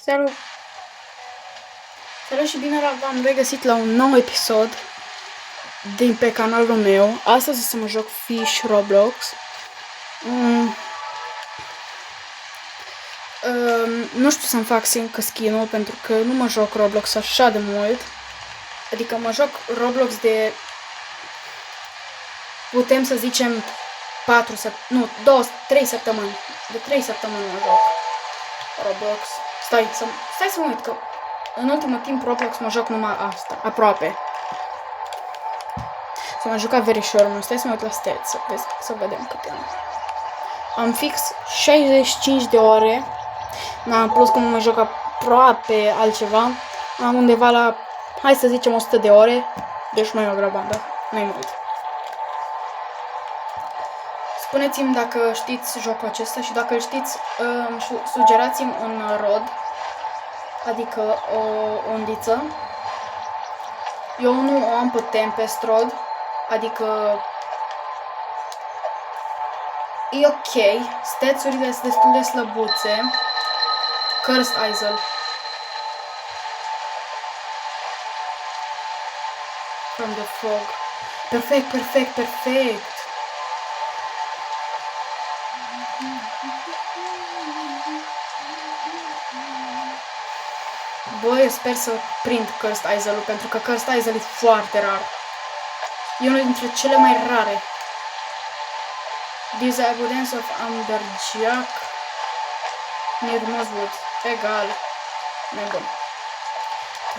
Salut! Salut și bine v-am regăsit la un nou episod din pe canalul meu. Astăzi o să mă joc Fish Roblox. Nu știu să-mi fac singur skin-ul pentru că nu mă joc Roblox așa de mult. Adică mă joc Roblox de, putem să zicem, 3 săptămâni. De 3 săptămâni mă joc Roblox. Stai să mă uit că în ultimul timp Roblox mă joc numai asta, aproape. Să mă jucat verișor, nu stai să mă uit la stats, să vedem câte am. Am fix 65 de ore, plus că nu mă joc aproape altceva, am undeva la, hai să zicem, 100 de ore, deci mai o grabandă, nu-i mult. Spuneți-mi dacă știți jocul acesta și dacă îl știți, sugerați-mi un rod, adică o undiță. Eu nu o am pe Tempest Rod, adică e ok, stats-urile sunt destul de slăbuțe. Cursed Isle. From the fog. Perfect. Bă, eu sper să prind Cursed Isle-ul, pentru că Cursed Isle e foarte rar. E unul dintre cele mai rare. This abundance of amberjack near Mosswood. Egal. Nebun.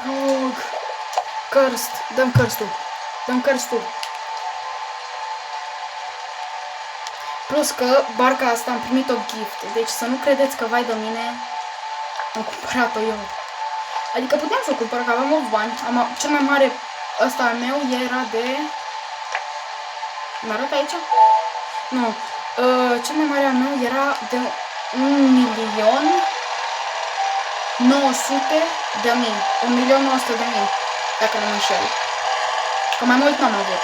Rog. Cursed. Dăm Cursed-ul. Plus că barca asta am primit o gift. Deci să nu credeți că vai de mine am cumpărat-o eu. Adică puteam să o cumpăr, că aveam mulți bani. Cel mai mare ăsta al meu era de... Mă arăt aici? Nu. Cel mai mare al meu era de 1.900.000. Dacă nu mă înșel. Că mai mult n-am avut.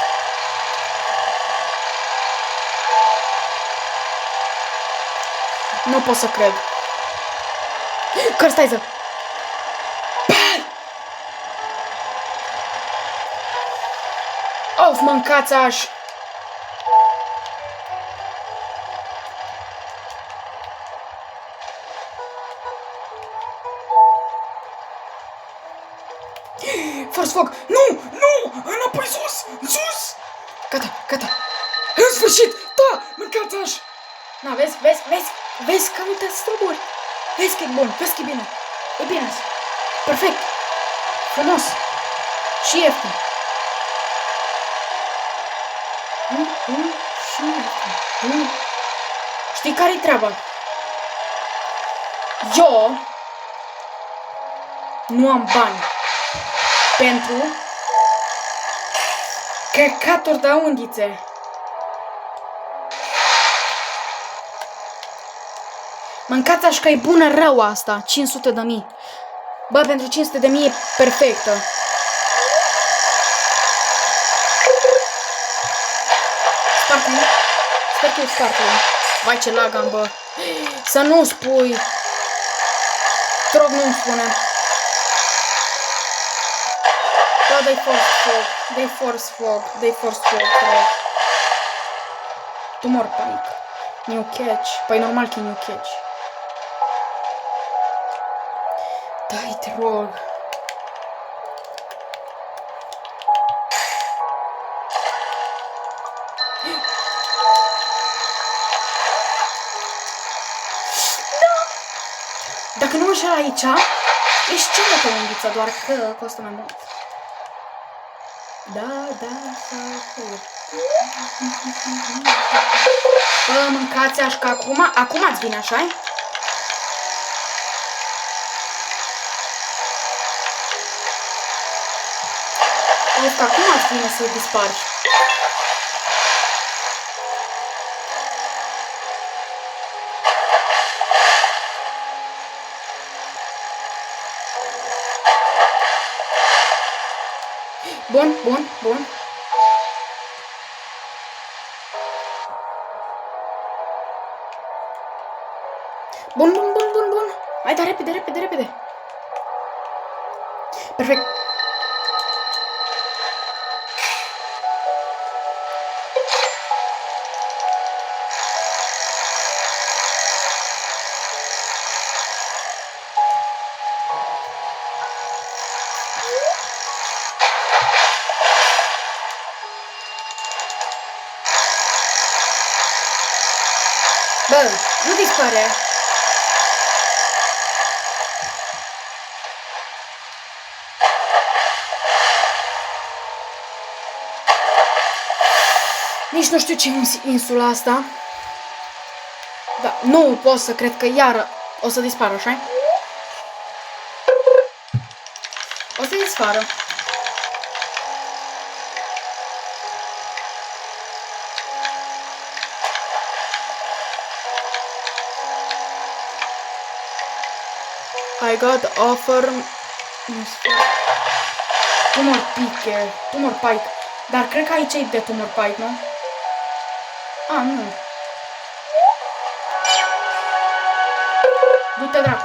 Nu pot să cred. Cursed. Of, mâncați aș! Force fog! Nu! Înapoi sus! Gata! În sfârșit! Da! Mâncați aș! Na, vezi că uite stroburi! Vezi că e bun, vezi că e bine! E bine! Perfect! Frumos! Și ieftin! Știi care-i treaba? Eu nu am bani pentru căcaturi de undițe. Mâncați așa că e bună rău asta, 500.000. Bă, pentru 500.000 e perfectă. Sper că e spartă. Vai, ce lag am, bă. Să nu spui. Te rog, nu-mi spune. Bă, dai force fog, te rog. Tu mor, panic. New catch. Păi normal că e new catch. Dai, te rog. Dacă nu înșel aici, ești cealaltă undiță, doar că costă mai mult. Da. Bă, mâncați așa că acum ați vine, așa-i? Că acum ați vine să dispargi. Bun. Bun. Hai, dar repede. Perfect. Bă, nu dispare. Nici nu știu ce e insula asta. Da, nu pot să cred că iară o să dispară, așa? O să dispară. I got offer... Tumor Pike. Tumor Pike. Dar cred că aici e de Tumor Pike, nu? A, nu.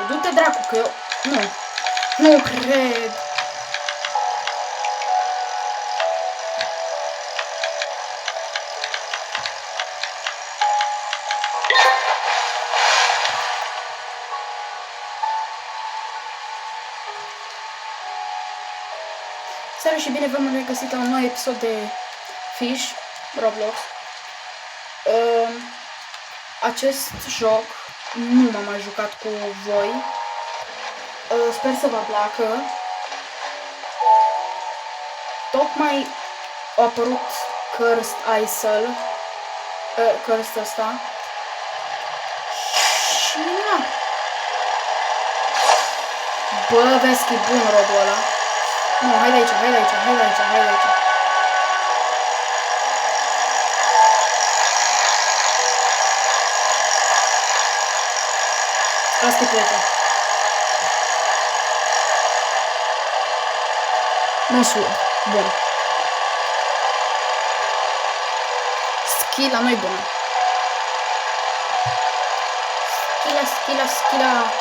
Du-te dracu, că eu... Nu. Nu cred. Seara și bine v-am regăsit la un nou episod de Fish Roblox. Acest joc nu m-am mai jucat cu voi. Sper să vă placă. Tocmai a apărut Cursed Isle. Cursed ăsta. Și na. Bă, vezi că e bun robul ăla. Nu, hai de aici. Asta-i plece. Măsură. Bun. Schila nu-i bună. Schila.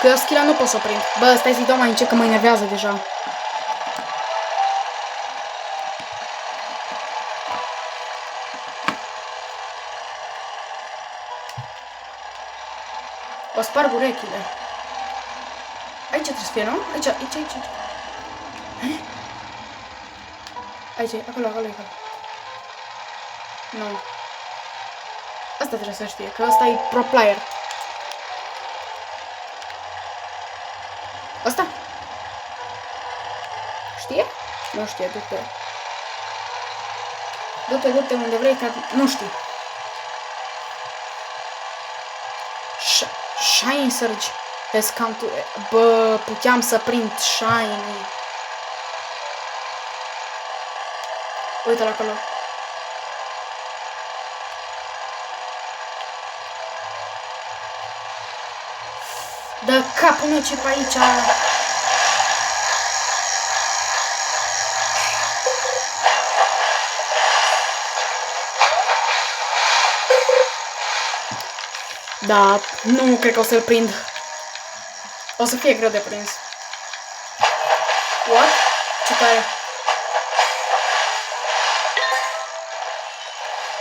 Că eu schila nu pot să o prind. Bă, stai să-i dau mai încet că mă enervează deja. O sparg urechile. Aici trebuie să fie, nu? Aici. Aici, acolo. Nu. Asta trebuie să știe, că ăsta e pro player. Asta? Știe? Nu știe, du-te. Du-te unde vrei, că nu știi. Shiny Surge. Bă, puteam să prind Shiny. Uite-l acolo. Dă capul meu ce pe aici. Da, nu cred că o să-l prind. O să fie greu de prins. What? Ce tare.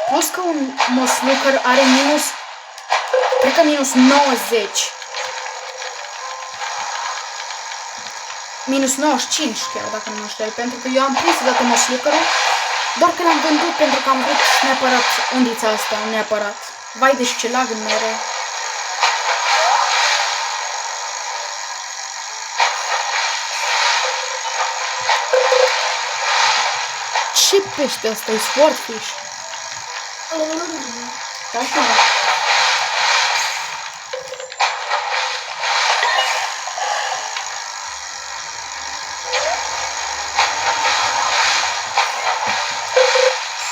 Plus că un Mosluker are minus... Cred că minus 90. Minus 95 chiar, dacă nu mă știu. Pentru că eu am prins odată Moslukerul, doar că l-am vândut pentru că am vrut neapărat undița asta, neapărat. Vai, deci ce lag în mere. Ce pește ăsta? E swordfish. Așa.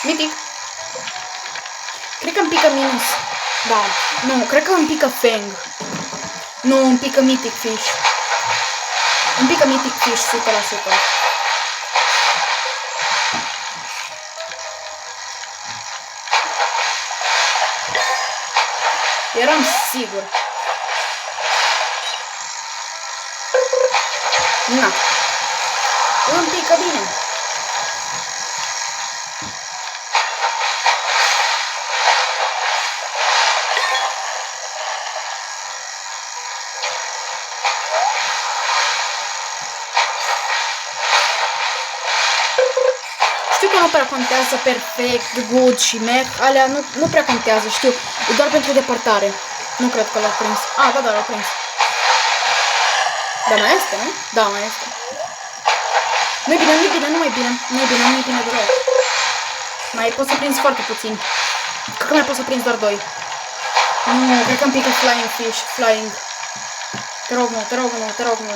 Mitic. Cred că îmi pică minus. Da. Nu, cred că îmi pică Fang. Nu, îmi pică Mythic Fish. Îmi pică Mythic Fish 100%. Eram sigur. Na. Îmi pică bine. Știu că nu prea contează perfect, good și mech, alea nu prea contează, știu, e doar pentru depărtare. Nu cred că l-au prins. Ba da, l-au prins. Dar mai este, nu? Da, mai este. Nu-i bine, nu-i bine, nu mai bine. Nu-i bine, nu-i bine deloc. Mai pot să prins foarte puțin. Cred că mai pot să prins doar 2. Nu, cred că îmi pică flying fish, flying. Te rog, nu, te rog, nu, te rog, nu.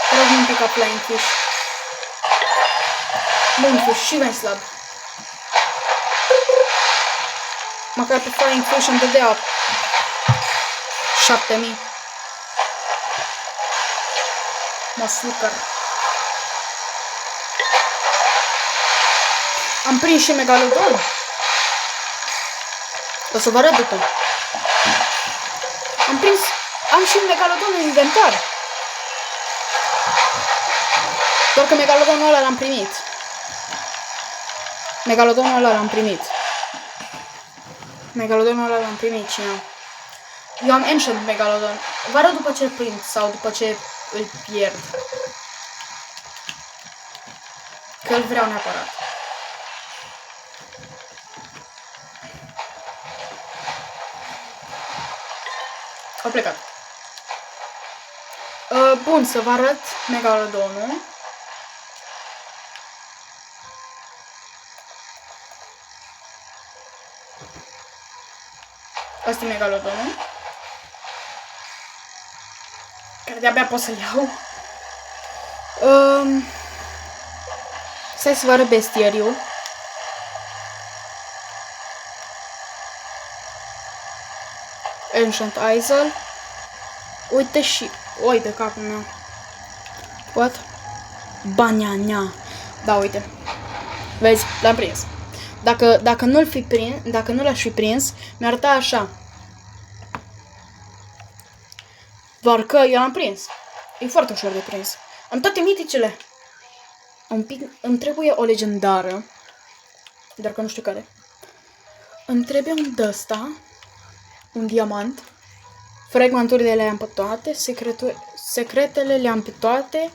Te rog, nu-mi pică flying fish. Moonfish și mai slab. Măcar pe flying fish îmi dădea 7000. Măsucăr. Am prins și megalodon. O să vă arăt după. Am și megalodon în inventar. Doar că megalodonul ăla l-am primit. Megalodonul ăla l-am primit, cine? Eu am Ancient Megalodon. Vă arăt după ce îl prind sau după ce îl pierd. Că îl vreau neapărat. Au plecat. Bun, să vă arăt Megalodonul. Asta e Megalodonul. Care de-abia pot să-l iau. Stai să vă arăt bestiariul. Ancient Isle. Uite și... Oi de capul meu. What? Banana. Da, uite. Vezi? L-am prins. Dacă nu l-aș fi prins, mi-ar arăta așa. Doar că eu l-am prins. E foarte ușor de prins. Am toate miticele. Îmi trebuie o legendară. Dar că nu știu care. Îmi trebuie un d-ăsta. Un diamant. Fragmenturile le-am pe toate. Secretele le-am pe toate.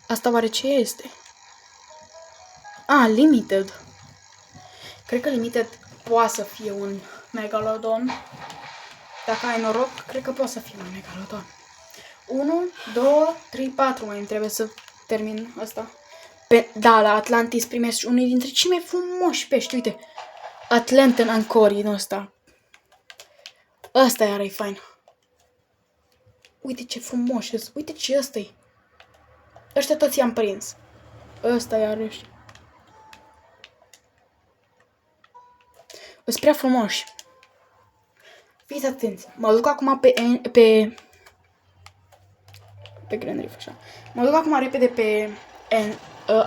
Asta oare ce este? Limited. Cred că Limited poate să fie un Megalodon. Dacă ai noroc, cred că poate să fie un Megalodon. 1, 2, 3, 4 mai îmi trebuie să termin asta. Da, la Atlantis primesc unii dintre cei mai frumoși pești. Uite, Atlantan Ancori din ăsta. Ăsta iar e fain. Uite ce frumos. Uite ce ăsta-i. Ăștia toți i-am prins. Ăsta iarăși. Îs prea frumoși. Fiți atenți. Mă duc acum pe Grand Reef, așa. Mă duc acum repede pe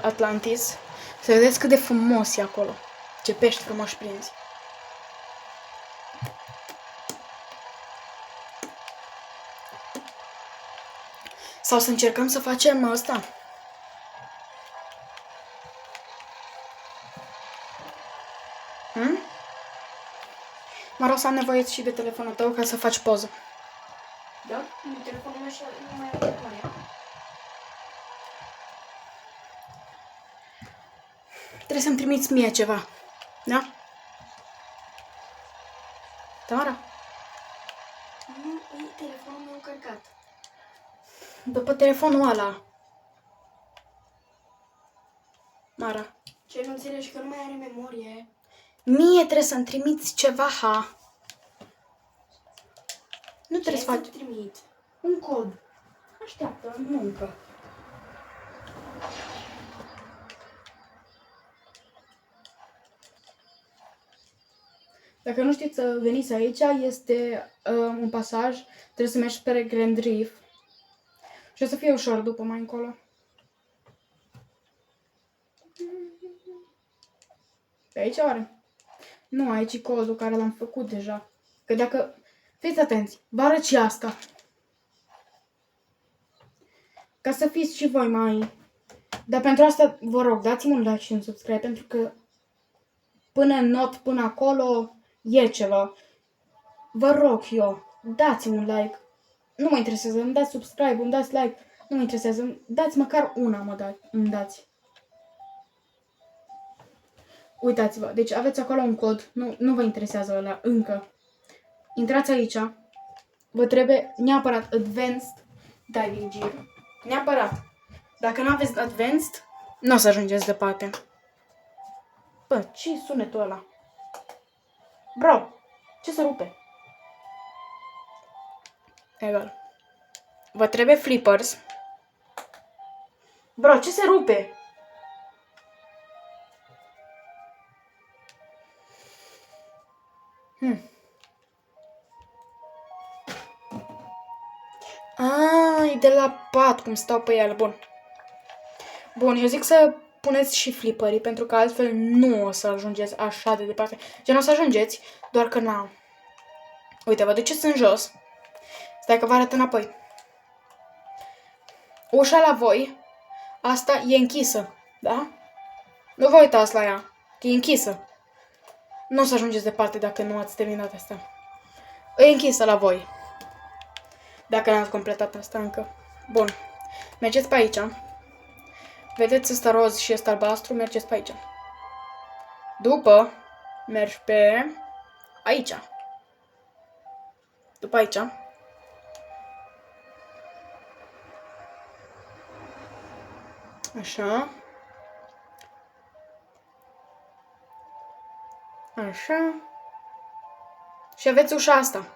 Atlantis. Să vedeți cât de frumos e acolo. Ce pești frumoși prinzi. Sau să încercăm să facem asta. Mă rog să am nevoie și de telefonul tău ca să faci poză. Da? Telefonul meu nu mai are memoria. Trebuie să-mi trimiți mie ceva. Da? Tamara? Nu, e telefonul meu încărcat. După telefonul ăla. Mara. Ce, nu înțelegi că nu mai are memorie? Mie trebuie să-mi trimiți ceva, ha. Nu trebuie să faci trimit? un cod. Așteaptă, nu încă. Dacă nu știți să veniți aici, este un pasaj. Trebuie să mergi spre Grand Reef. Și o să fie ușor după mai încolo. Pe aici oare? Nu, aici e codul care l-am făcut deja. Că dacă... Fiți atenți, vă arăt și asta. Ca să fiți și voi mai... Dar pentru asta, vă rog, dați-mi un like și un subscribe, pentru că până în not, până acolo, e ceva. Vă rog eu, dați-mi un like. Nu mă interesează, îmi dați subscribe, îmi dați like. Nu mă interesează, dați măcar una, îmi dați. Uitați-vă, deci aveți acolo un cod, nu vă interesează ăla încă. Intrați aici, vă trebuie neapărat Advanced Diving Gear. Neapărat. Dacă nu aveți Advanced, nu o să ajungeți departe. Bă, ce-i sunetul ăla? Bro, ce se rupe? Egal. Vă trebuie flippers. Bro, ce se rupe? E de la pat, cum stau pe el. Bun. Bun, eu zic să puneți și flipperii, pentru că altfel nu o să ajungeți așa de departe. Gen, o să ajungeți, doar că n-am. Uite, vă duceți în jos. Stai că vă arăt înapoi. Ușa la voi, asta e închisă, da? Nu vă uitați la ea, că e închisă. Nu o să ajungeți departe dacă nu ați terminat asta. E închisă la voi. Dacă n-ați completat asta încă. Bun. Mergeți pe aici. Vedeți ăsta roz și ăsta albastru? Mergeți pe aici. După, mergi pe aici. După aici. Așa. Așa. Și aveți ușa asta.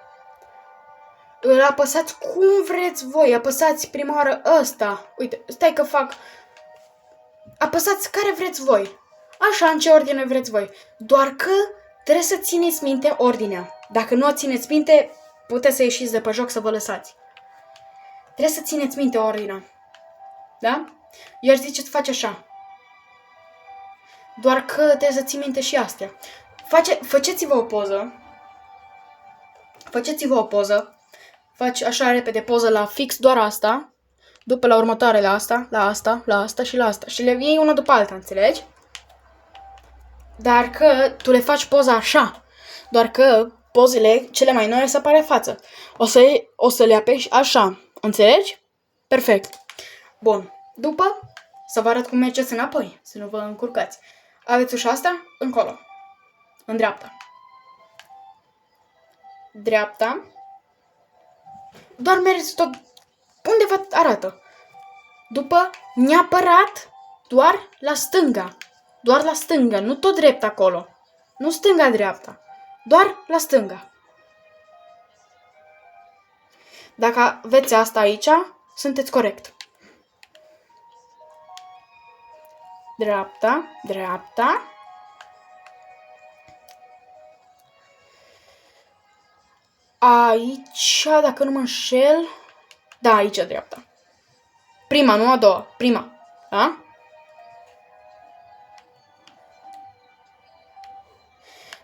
Îl apăsați cum vreți voi. Apăsați prima oară ăsta. Uite, stai că fac. Apăsați care vreți voi. Așa, în ce ordine vreți voi. Doar că trebuie să țineți minte ordinea. Dacă nu o țineți minte, puteți să ieșiți de pe joc să vă lăsați. Trebuie să țineți minte ordinea. Da? Eu aș zice să faci așa. Doar că trebuie să ții minte și astea. Faceți-vă o poză. Faceți-vă o poză. Faci așa repede poză la fix doar asta. După la următoare la asta, la asta, la asta și la asta. Și le iei una după alta, înțelegi? Dar că tu le faci poza așa. Doar că pozele cele mai noi să apare față. O să le apeși așa. Înțelegi? Perfect. Bun. După, să vă arăt cum mergeți înapoi. Să nu vă încurcați. Aveți ușa asta? Încolo. În dreapta. Dreapta. Doar mergeți tot unde vă arată. După, neapărat, doar la stânga. Doar la stânga, nu tot drept acolo. Nu stânga-dreapta. Doar la stânga. Dacă aveți asta aici, sunteți corect. Dreapta, dreapta. Aici, dacă nu mă înșel... Da, aici dreapta. Prima, nu a doua. Prima. Da?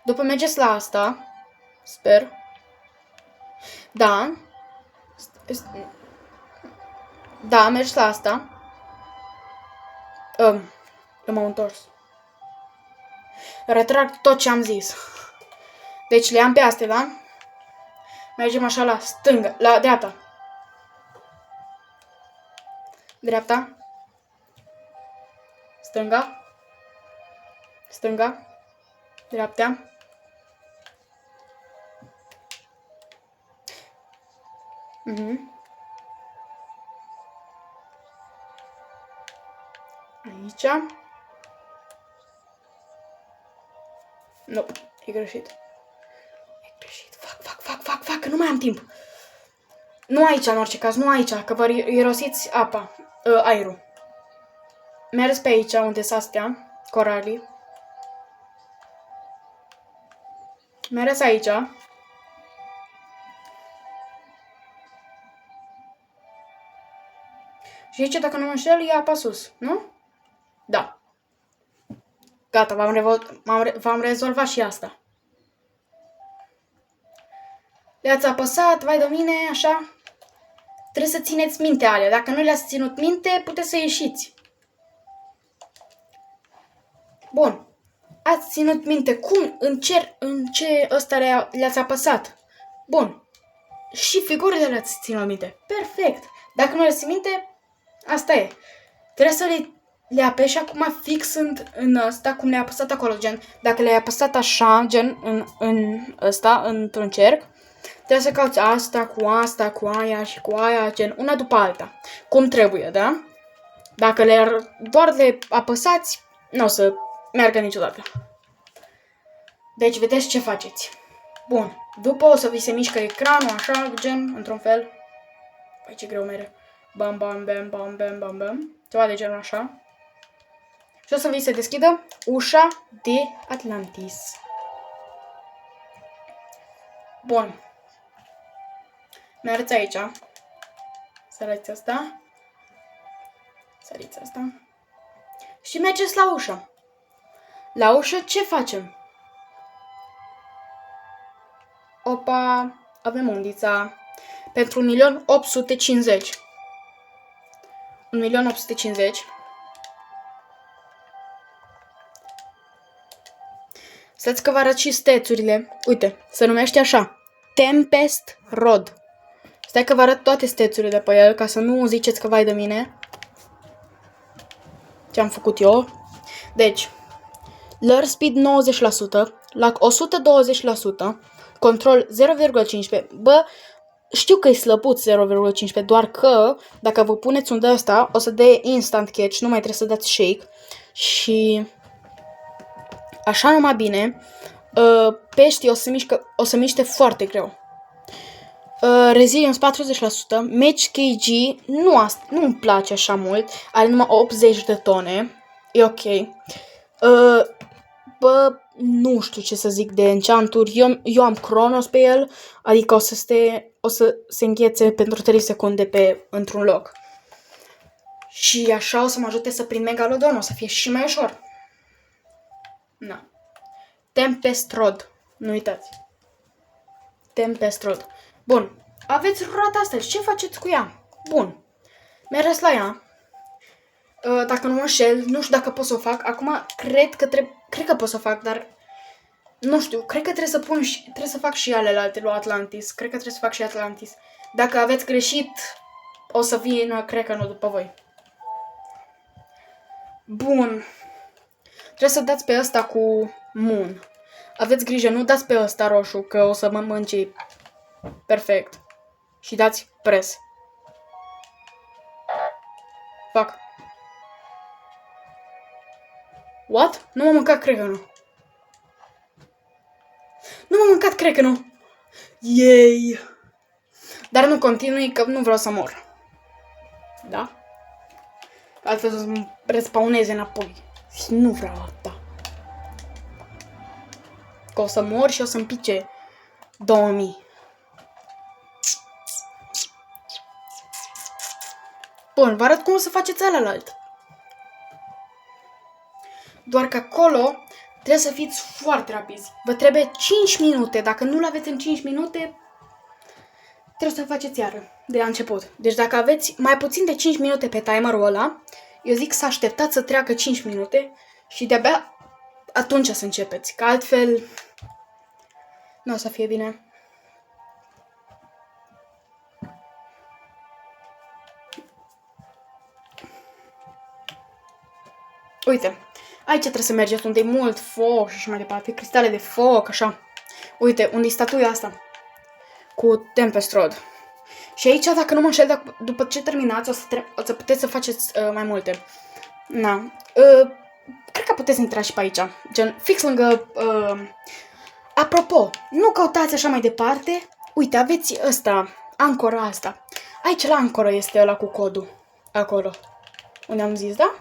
După mergeți la asta. Sper. Da. Da, mergeți la asta. M-am întors. Retrag tot ce am zis. Deci le am pe astea, da? Mergem așa la stânga, la dreapta. Dreapta. Stânga. Stânga. Dreapta. Aici. Nu, e greșit. Fac, că nu mai am timp. Nu aici, în orice caz, nu aici, că vă irosiți apa, aerul. Mergeți pe aici, unde sunt astea, coralii. Mergeți aici. Și aici, dacă nu mă înșel, e apa sus, nu? Da. Gata, v-am rezolvat și asta. Le-ați apăsat, vai de mine, așa. trebuie să țineți minte alea. Dacă nu le-ați ținut minte, puteți să ieșiți. Bun. Ați ținut minte cum, în ce ăsta le-ați apăsat. Bun. Și figurile le-ați ținut minte. Perfect. Dacă nu le-ați minte, asta e. Trebuie să le apeși acum fix în ăsta, cum le-ai apăsat acolo, gen. Dacă le-ai apăsat așa, gen, în ăsta, într-un cerc, trebuie să cauți asta, cu aia și cu aia, gen, una după alta. Cum trebuie, da? Dacă doar le apăsați, nu o să meargă niciodată. Deci, vedeți ce faceți. Bun. După o să vi se mișcă ecranul, așa, gen, într-un fel. Păi ce greu mereu. Bam, bam, bam, bam, bam, bam, bam. Ceva de genul așa. Și o să vi se deschidă ușa de Atlantis. Bun. Mergeți aici. Săriți asta. Săriți asta. Și mergeți la ușă. La ușă ce facem? Opa, avem undița. Pentru 1.850.000. 1.850.000. Stați că vă arăt și stețurile. Uite, se numește așa. Tempest Rod. Stai că vă arăt toate stețurile pe el, ca să nu ziceți că vai de mine. Ce am făcut eu. Deci, Lure Speed 90%, Lac 120%, Control 0,15. Bă, știu că e slăbuț 0,15, doar că dacă vă puneți un de ăsta, o să dea instant catch, nu mai trebuie să dați shake. Și așa numai bine, peștii o să miște foarte greu. Resilience 40%, Match KG nu-mi place așa mult, are numai 80 de tone, e ok. Bă, nu știu ce să zic de enchanturi, eu am Chronos pe el, adică o să se înghețe pentru 3 secunde într-un loc. Și așa o să mă ajute să prind Megalodon, o să fie și mai ușor. Na. Tempest Rod, nu uitați. Tempest Rod. Bun, aveți roata asta, ce faceți cu ea? Bun, mergeți la ea. Dacă nu mă înșel, nu știu dacă pot să o fac. Acum cred că pot să o fac, dar nu știu, cred că trebuie să fac și alelalte lui Atlantis. Cred că trebuie să fac și Atlantis. Dacă aveți greșit, o să vină, cred că nu după voi. Bun. Trebuie să dați pe ăsta cu Moon. Aveți grijă, nu dați pe ăsta roșu, că o să mă mânci. Perfect. Și dați pres. Fac. What? Nu m-a mâncat creionul. Nu m-a mâncat creionul. Yay! Dar nu continui, că nu vreau să mor. Da? Altfel să mă respawneze înapoi. Și nu vreau asta. Că o să mor și o să-mi pice 2000. Bun, vă arăt cum o să faceți alălalt. Doar că acolo trebuie să fiți foarte rapizi. Vă trebuie 5 minute. Dacă nu-l aveți în 5 minute, trebuie să-l faceți iară, de la început. Deci dacă aveți mai puțin de 5 minute pe timerul ăla, eu zic să așteptați să treacă 5 minute și de-abia atunci să începeți. Că altfel nu o să fie bine. Uite, aici trebuie să mergeți unde e mult foc și așa mai departe, cristale de foc, așa. Uite, unde e statuia asta cu Tempest Rod. Și aici, dacă nu mă înșel, după ce terminați, o să puteți să faceți mai multe. Na. Cred că puteți intra și pe aici, gen fix lângă... Apropo, nu căutați așa mai departe. Uite, aveți ăsta, ancora asta. Aici la ancoră este ăla cu codul. Acolo. Unde am zis, da?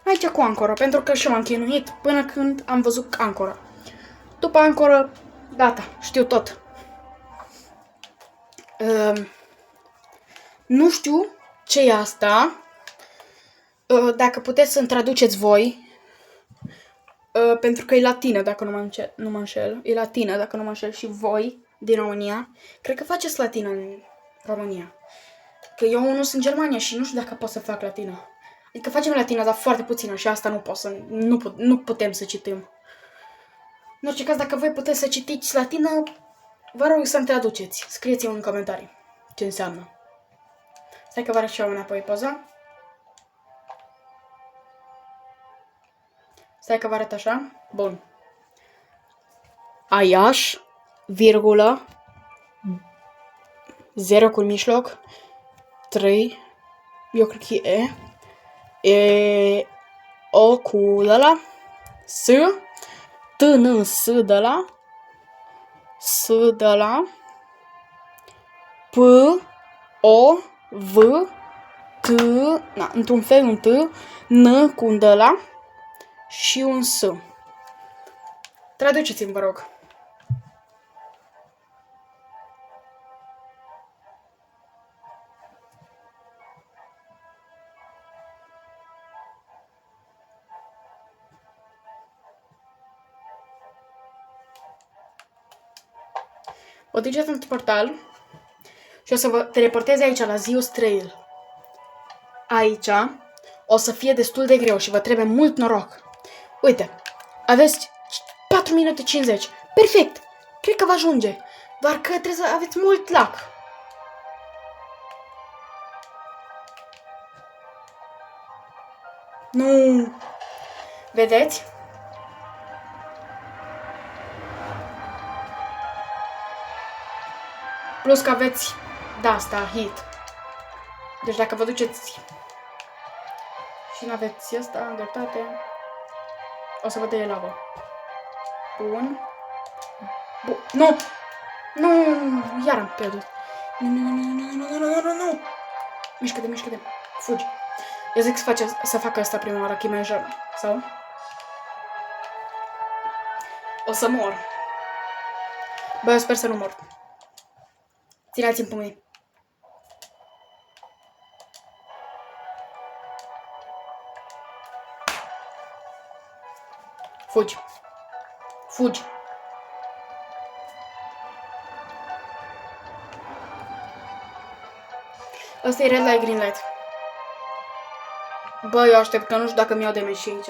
Aici cu ancoră, pentru că și m-am chinuit până când am văzut ancoră. După ancoră, gata, știu tot. Nu știu ce e asta. Dacă puteți să-mi traduceți voi. Pentru că e latină, dacă nu mă înșel. E latină, dacă nu mă înșel, și voi din România. Cred că faceți latină în România. Că eu nu sunt în Germania și nu știu dacă pot să fac latină. Adică facem latină, dar foarte puțină și asta nu pot să... Nu putem să citim. În orice caz, dacă voi puteți să citiți latină, vă rog să-mi traduceți. Scrieți-mi în comentarii ce înseamnă. Stai că vă arăt și eu înapoi poza. Stai că vă arăt așa. Bun. Aiaș, virgulă, 0 cu mijloc, 3, eu cred că e O cu ăla, S, T, N, S de la, S de la, P, O, V, T, na, într-un fel un T, N cu un de la și un S. Traduceți-mi, vă rog. O duceți într-un portal și o să vă teleporteze aici la Zeus Trail. Aici o să fie destul de greu și vă trebuie mult noroc. Uite, aveți 4 minute 50. Perfect! Cred că vă ajunge. Doar că trebuie să aveți mult lac. Nu! Vedeți? Plus că aveți de asta, hit. Deci dacă vă duceți și nu aveți asta în dreptate, o să vă dea lavă. Bun. Nu! Nu! Iar am pierdut. Nu! Mișcă-te. Fugi. Eu zic să facă asta prima oară, chimeja. Sau? O să mor. Bă, eu sper să nu mor. Țineți-mi pumnii. Fugi. Asta e red light, green light. Bă, eu aștept că nu știu dacă mi-au damage și aici.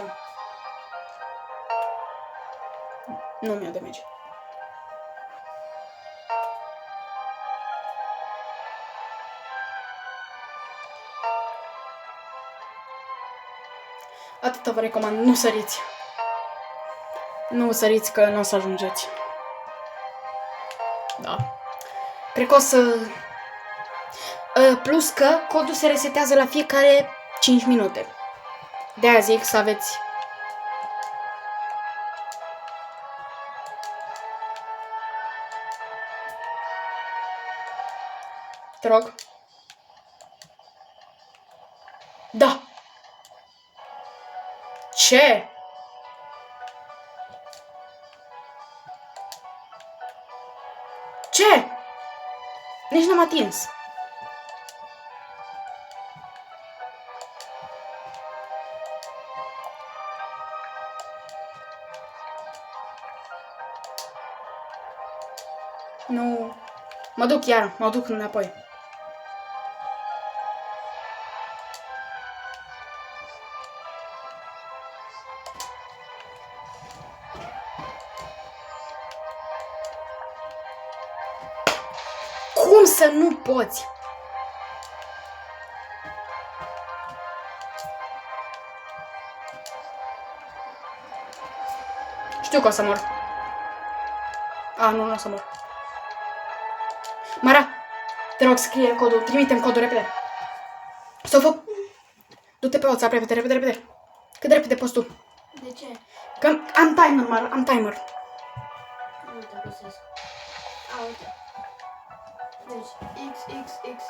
Nu mi-au damage. Atâta vă recomand, nu săriți. Nu săriți că nu o să ajungeți. Da. Cred că o să... Plus că codul se resetează la fiecare 5 minute. De-aia zic să aveți... Te rog. Da. Ce? Ce? Nici n-am atins. Nu. Mă duc înapoi. Cum să nu poți? Știu că o să mor. Nu o să mor. Mara, te rog, scrie codul, trimitem codul repede. Stop. Du-te pe WhatsApp, repede. Cât de repede poți tu? De ce? Că am timer, Mara, am timer. Nu te găsesc. Uite. Deci, XXX.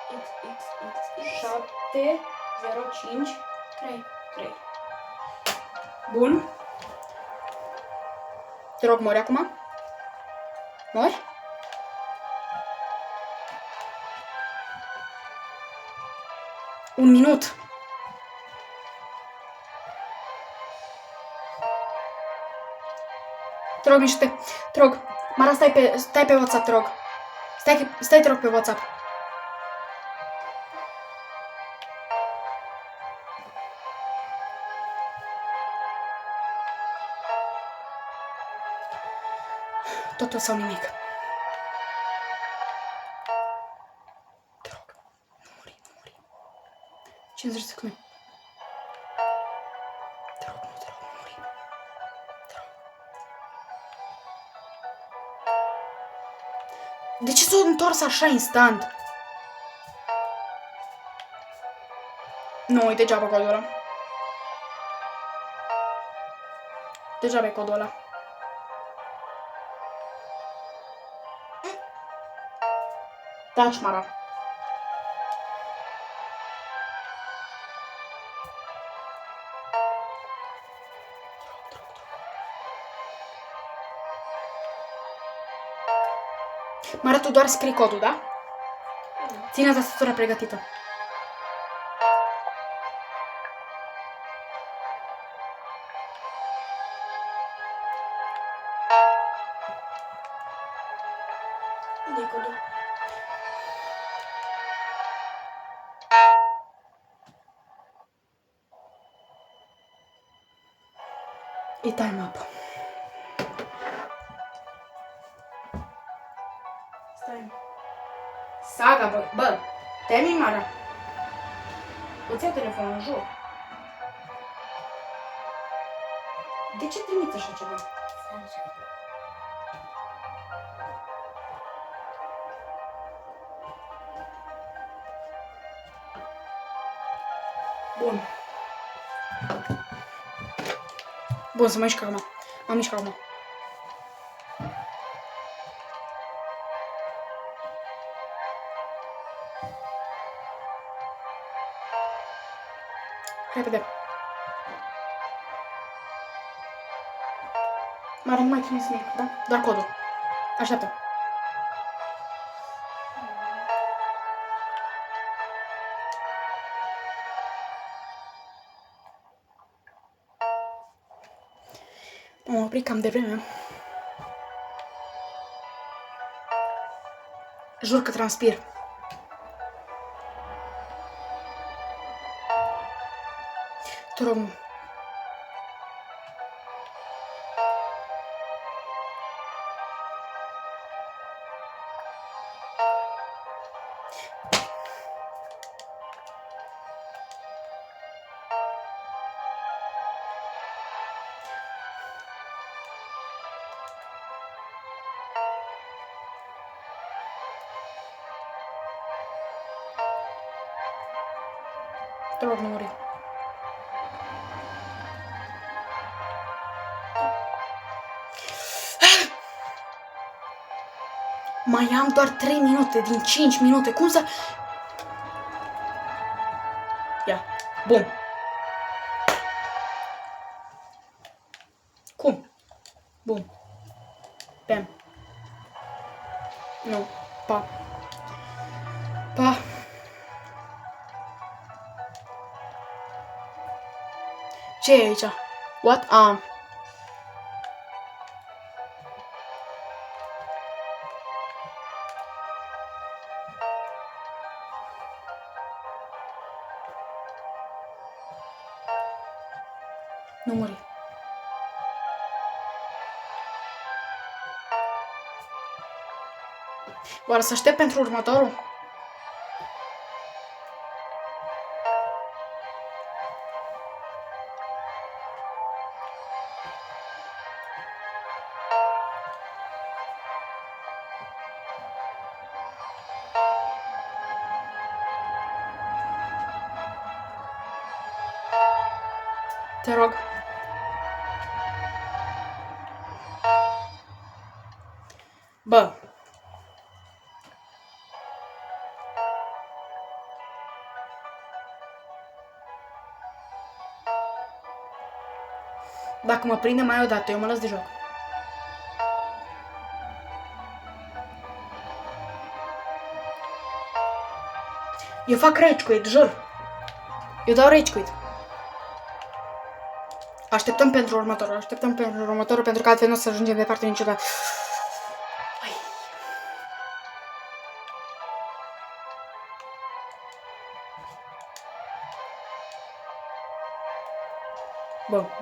XXX. 7, 0, 5, 3. 3. Bun. Te rog, mori acum? Mori? Un minut. Te rog, miște-te. Te rog. Mara, stai pe WhatsApp, te rog. Stai, te rog, pe WhatsApp. Totul sau nimic. Te rog, nu muri. 50 secunde. Te rog, nu muri. Te rog. De ce s-a întors așa instant? Nu, e degeaba codul ăla. Degeaba e codul ăla. Taci, Mara. Mara, tu doar scrii codul, da? Ține tastatura pregătită. Unde e codul? E time up. Stai. Saga, bă, te-ai Mara. Îți iau telefonul în jur. De ce trimiți așa ceva? Bun. Bun, să mă mișc acum. M-am mișcat acum. Repede. Mare, nu mai trimis nimic, da? Doar codul. Așteaptă. M-am oprit cam devreme. Jur că transpir. Te rog. Te rog, nu muri. Mai am doar 3 minute din 5 minute. Cum să... Ia. Bun. Cum? Bun. Bam. Nu. Pa. Pa. Ce e aici? What? Nu muri. Oare să aștept pentru următorul? Te rog. Bă. Dacă mă prinde mai odată, eu mă las de joc. Eu fac rage quit, jur. Eu dau rage quit. Așteptăm pentru următorul, pentru că altfel nu o să ajungem departe niciodată.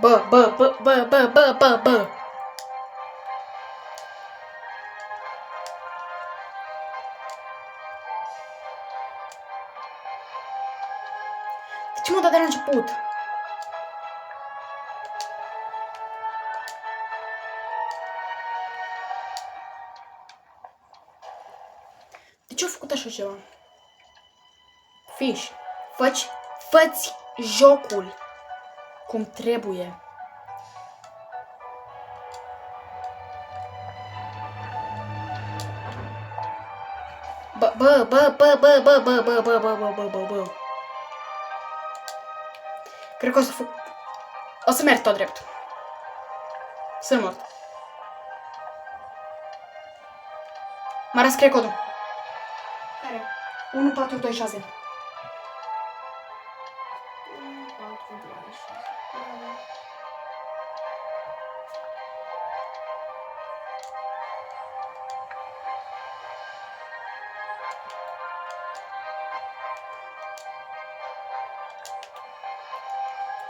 Bă. De ce m-a dat de la început? De ce a făcut așa ceva? Fish, fă-ți jocul cum trebuie. Bă. Cred că o să merg tot drept. Sunt mort. M-a răscrie codul. Care? 1426. 1, 4, 2, 6. Bravo.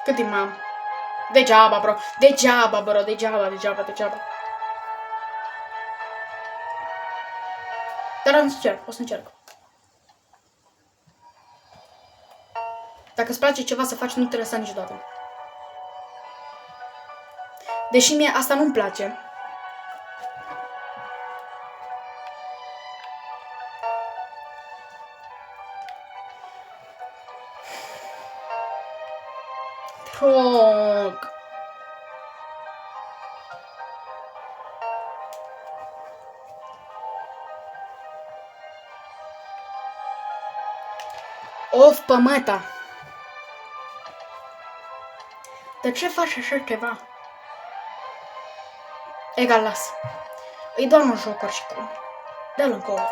Cât timp am? Degeaba, bro. Degeaba. Dar o să încerc. Dacă îți place ceva să faci, nu te lăsa niciodată. Deși mie asta nu-mi place. Rog. Of, pămăta. De ce faci așa ceva? Egal, las. Îi doar un joc oricum. Dă-l încolo.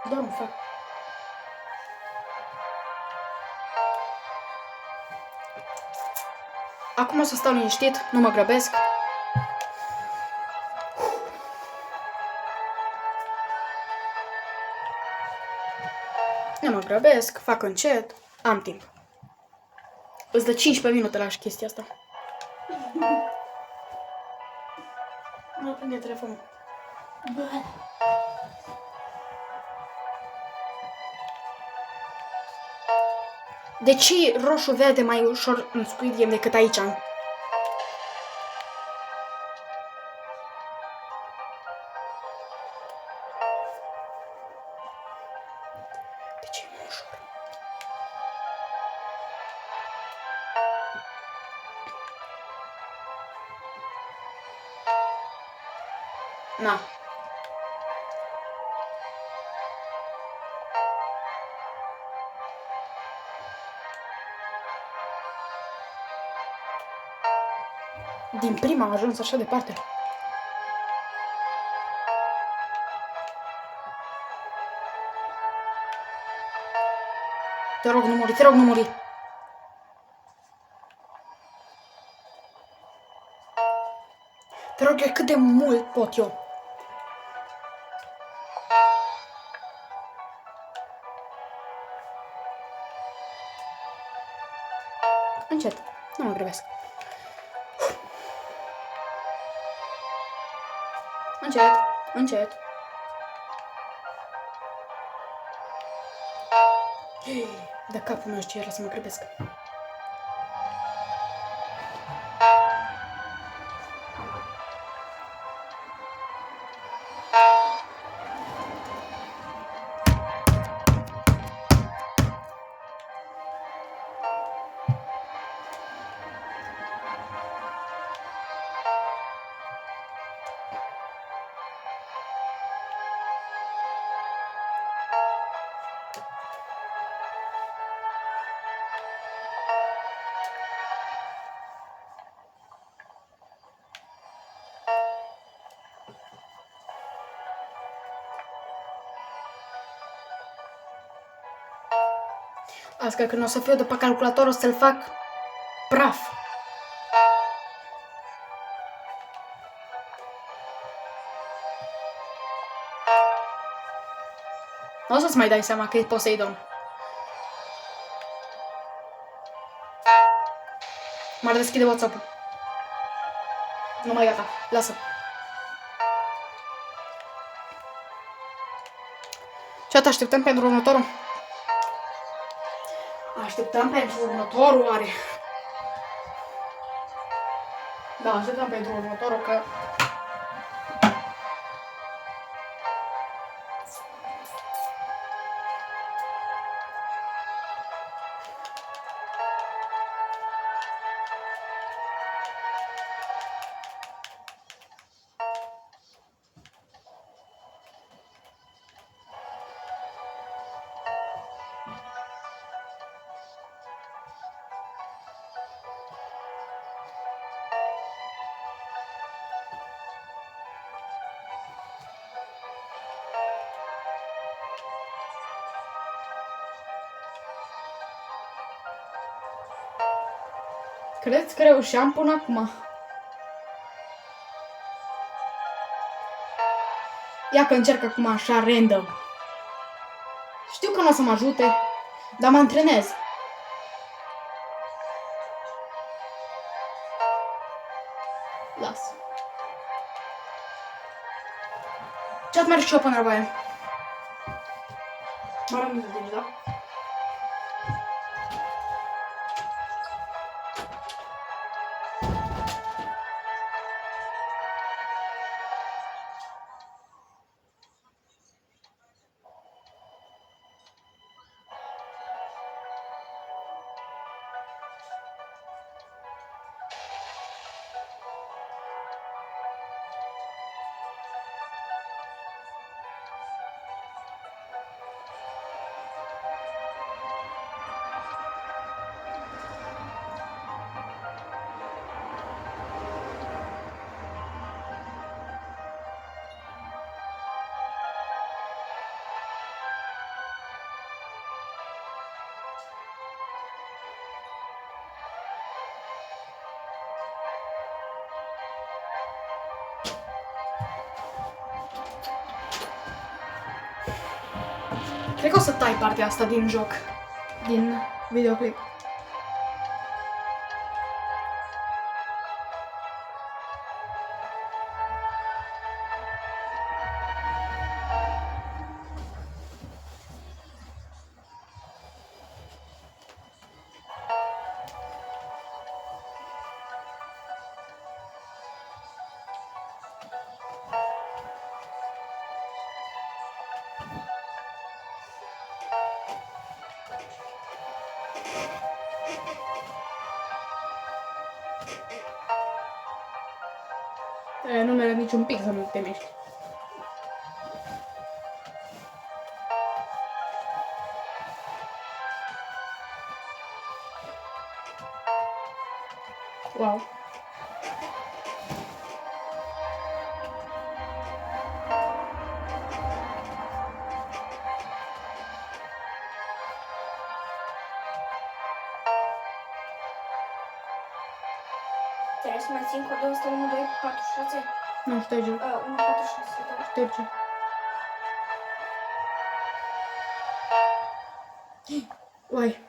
Dă-l, fac. Acum o să stau liniștit, nu mă grăbesc. Nu mă grăbesc, fac încet, am timp. Îți dă 15 minute la chestia asta. Nu prinde telefonul. Bă. De ce roșu verde mai ușor în Squid Game decât aici? De ce e mai ușor? Na. Din prima am ajuns așa departe. Te rog, nu muri, te rog, nu muri. Te rog, cât de mult pot eu. Încet, nu mă grăbesc. Încet, încet. De capul meu, ce era să mă grăbesc. Azi, că când o să fiu de pe calculator, o să-l fac praf. Nu o să-ți mai dai seama că e Poseidon. M-ar deschide WhatsApp-ul. Nu mai gata, lasă. Ce așteptăm pentru următorul? Așteptăm pentru următorul, oare? Da, așteptăm pentru următorul, că... Credeți că reușeam până acum? Ia că încerc acum așa random. Știu că nu o să mă ajute, dar mă antrenez. Las. Ce-ați merge și eu până la voie? Mă rog, deci, da? Cred că o să tai partea asta din joc, din videoclip. Nu merg niciun pic să nu te miști. Wow. Trebuie să mai țin codul ăsta 1, 2, 4, 6? Nu șterge. 1, 4, 6, da. Șterge. Uai.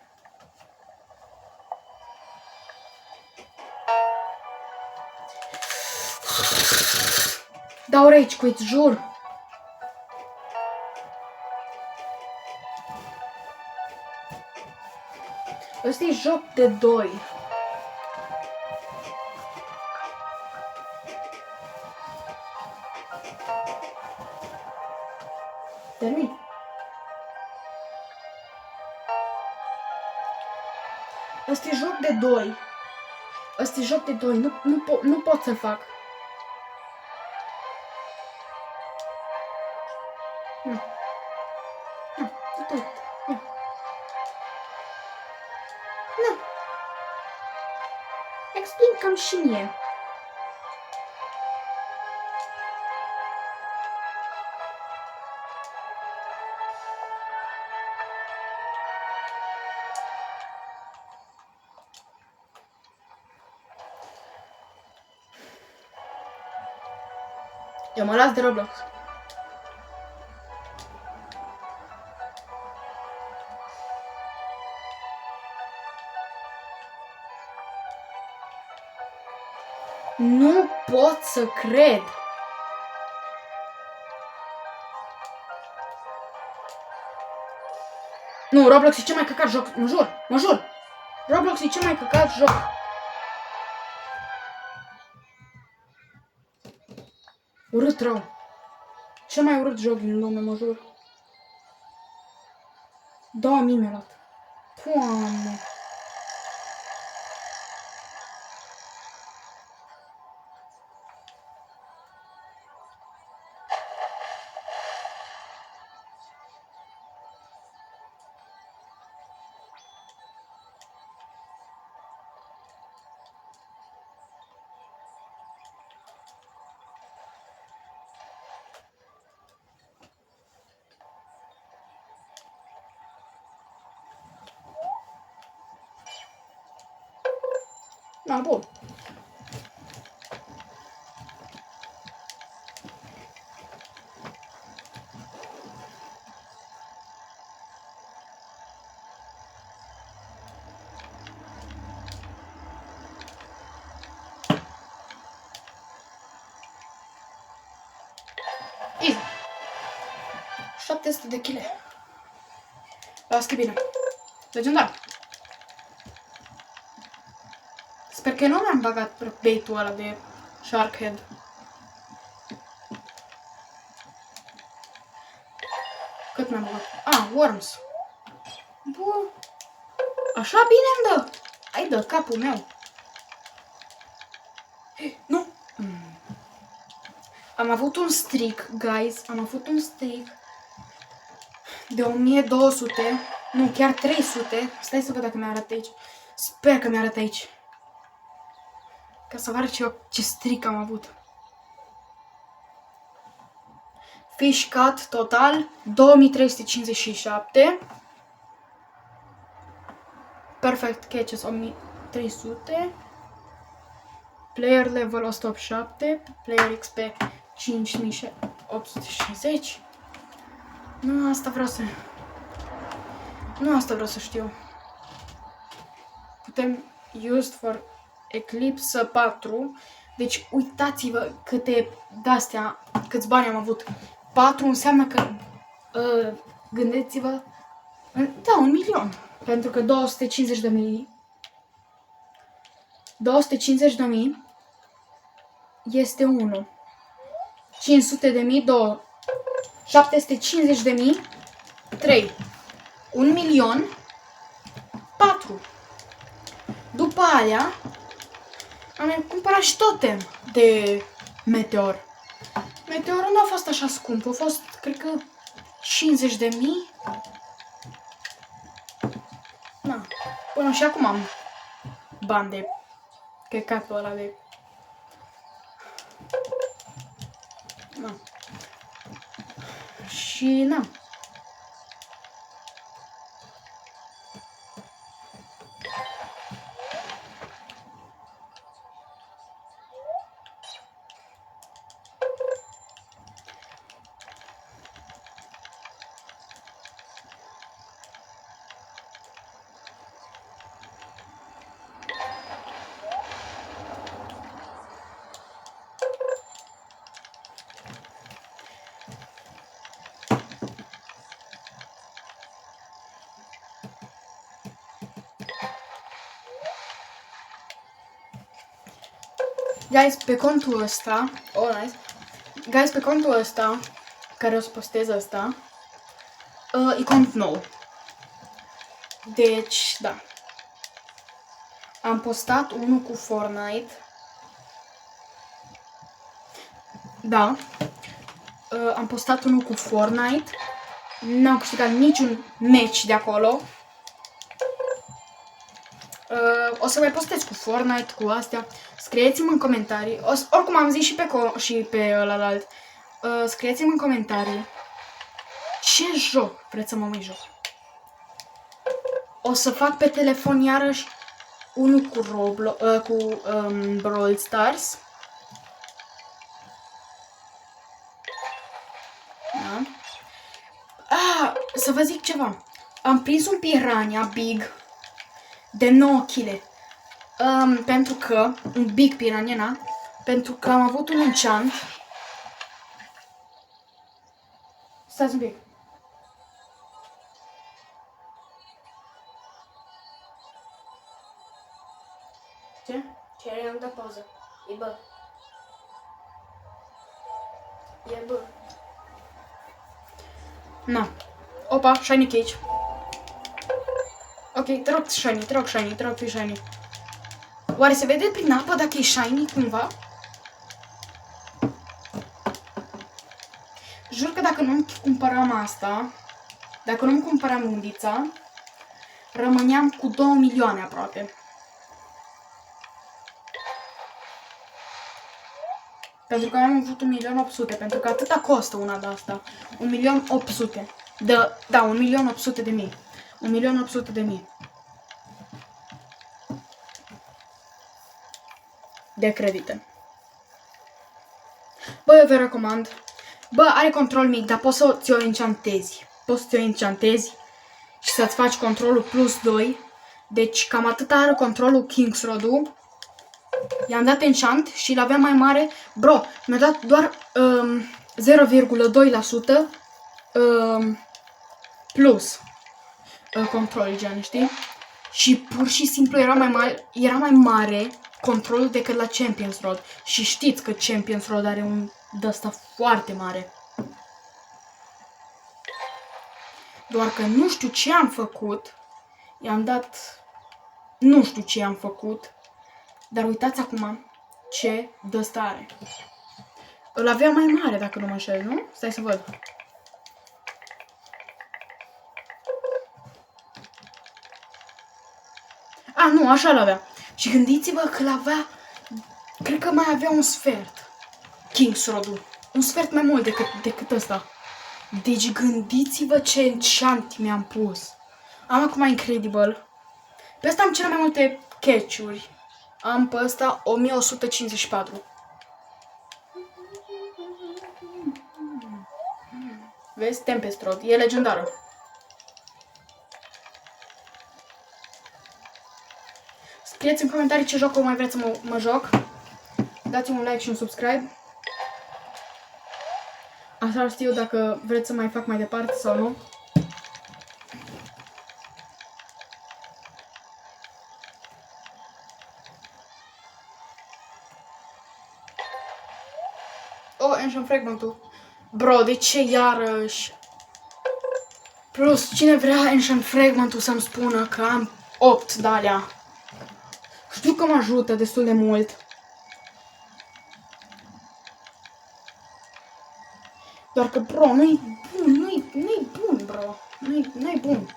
Dau rage quit, jur. Ăsta e joc de 2. Termin. Ăsta e joc de 2. Ăsta e joc de 2. Nu pot să-l fac. Nu. Nu. Uite. Ia. Nu. Explic cam și mie. Eu mă las de Roblox. Nu pot să cred. Nu, Roblox e cel mai căcat joc, mă jur. Roblox e cel mai căcat joc. Urât rău. Cel mai urât joc din lume, mă jur. 2000 mi-a luat. Doamne. Na, bun. Easy. 700 de kg. Las că bine. Legendar. Sper că nu mi-am băgat bait-ul ăla de Shark Head. Cât mi-am băgat? Ah, Worms. Bun. Așa bine îmi dă. Hai dă capul meu. Nu. Am avut un streak, guys. Am avut un streak de 1200. Nu, chiar 300. Stai să văd dacă mi-arată aici. Sper că mi-arată aici. Ca să vă arăt ce stric am avut. Fish cut total 2357. Perfect catches 1300. Player level 187. Player XP 5860. Nu asta vreau să știu. Putem used for Eclipse 4. Deci uitați-vă câte de-astea, câți bani am avut. 4 înseamnă că gândiți-vă, da, 1.000.000. Pentru că 250.000 este 1. 500.000 2. 750.000 3. 1.000.000 4. După aia am cumpărat și totem de Meteor. Meteorul nu a fost așa scump, a fost, cred că, 50.000. Na, până și acum am bani de căcatul ăla de... Na. Și, na. Guys, pe contul ăsta, pe contul ăsta, care o să postez ăsta, e cont nou. Deci, da. Am postat unul cu Fortnite. Da. Am postat unul cu Fortnite. N-am câștigat niciun match de acolo. O să mai postez cu Fortnite, cu astea. Scrieți-mi în comentarii. Oricum am zis și pe ălalt. Scrieți-mi în comentarii ce joc vreți să mă mai joc. O să fac pe telefon iarăși unul cu Brawl Stars. Da. Să vă zic ceva. Am prins un piranha big de 9 kg. Pentru că un big piranha Pentru că am avut un enchant. Stați un pic. Ce? Ce am dat pauză. E bă. E bă. Na. Opa, shiny cage. Ok, te rog shiny, te rog shiny, te rog fi shiny. Oare se vede prin apă dacă e shiny cumva? Jur că dacă nu cumpăram asta, dacă nu-mi cumpăram undița, rămâneam cu 2 milioane aproape. Pentru că am avut 1.800.000, pentru că atâta costă una de asta. 1.800.000. Da, 1.800.000. 1.800.000. De credite. Bă, eu vă recomand. Bă, are control mic, dar poți să ți-o enchantezi. Poți să ți-o enchantezi și să-ți faci controlul plus 2. Deci cam atât are controlul Kingsroad-ul. I-am dat enchant și l-avea mai mare. Bro, mi-a dat doar 0,2% plus control, gen, știi? Și pur și simplu era mai mare controlul decât la Champions Road. Și știți că Champions Road are un de-asta foarte mare. Doar că nu știu ce am făcut. I-am dat... Nu știu ce am făcut. Dar uitați acum ce de-asta are. Îl avea mai mare, dacă nu mă înșel, nu? Stai să văd. A, nu, așa l-avea. Și gândiți-vă că l-avea... Cred că mai avea un sfert. Kingsroad-ul. Un sfert mai mult decât ăsta. Deci gândiți-vă ce enchant mi-am pus. Am acum Incredible. Pe ăsta am cele mai multe catch-uri. Am pe ăsta 1154. Vezi? Tempest Road. E legendară. Scrieți în comentarii ce joc mai vreți să mă joc. Dați-mi un like și un subscribe. Așa știu dacă vreți să mai fac mai departe sau nu. Oh, Ancient Fragment-ul. Bro, de ce iarăși? Plus, cine vrea Ancient Fragment-ul să-mi spună că am 8 de alea. Știu că mă ajută destul de mult. Doar că, bro, nu-i bun, nu-i bun, bro. Nu-i bun.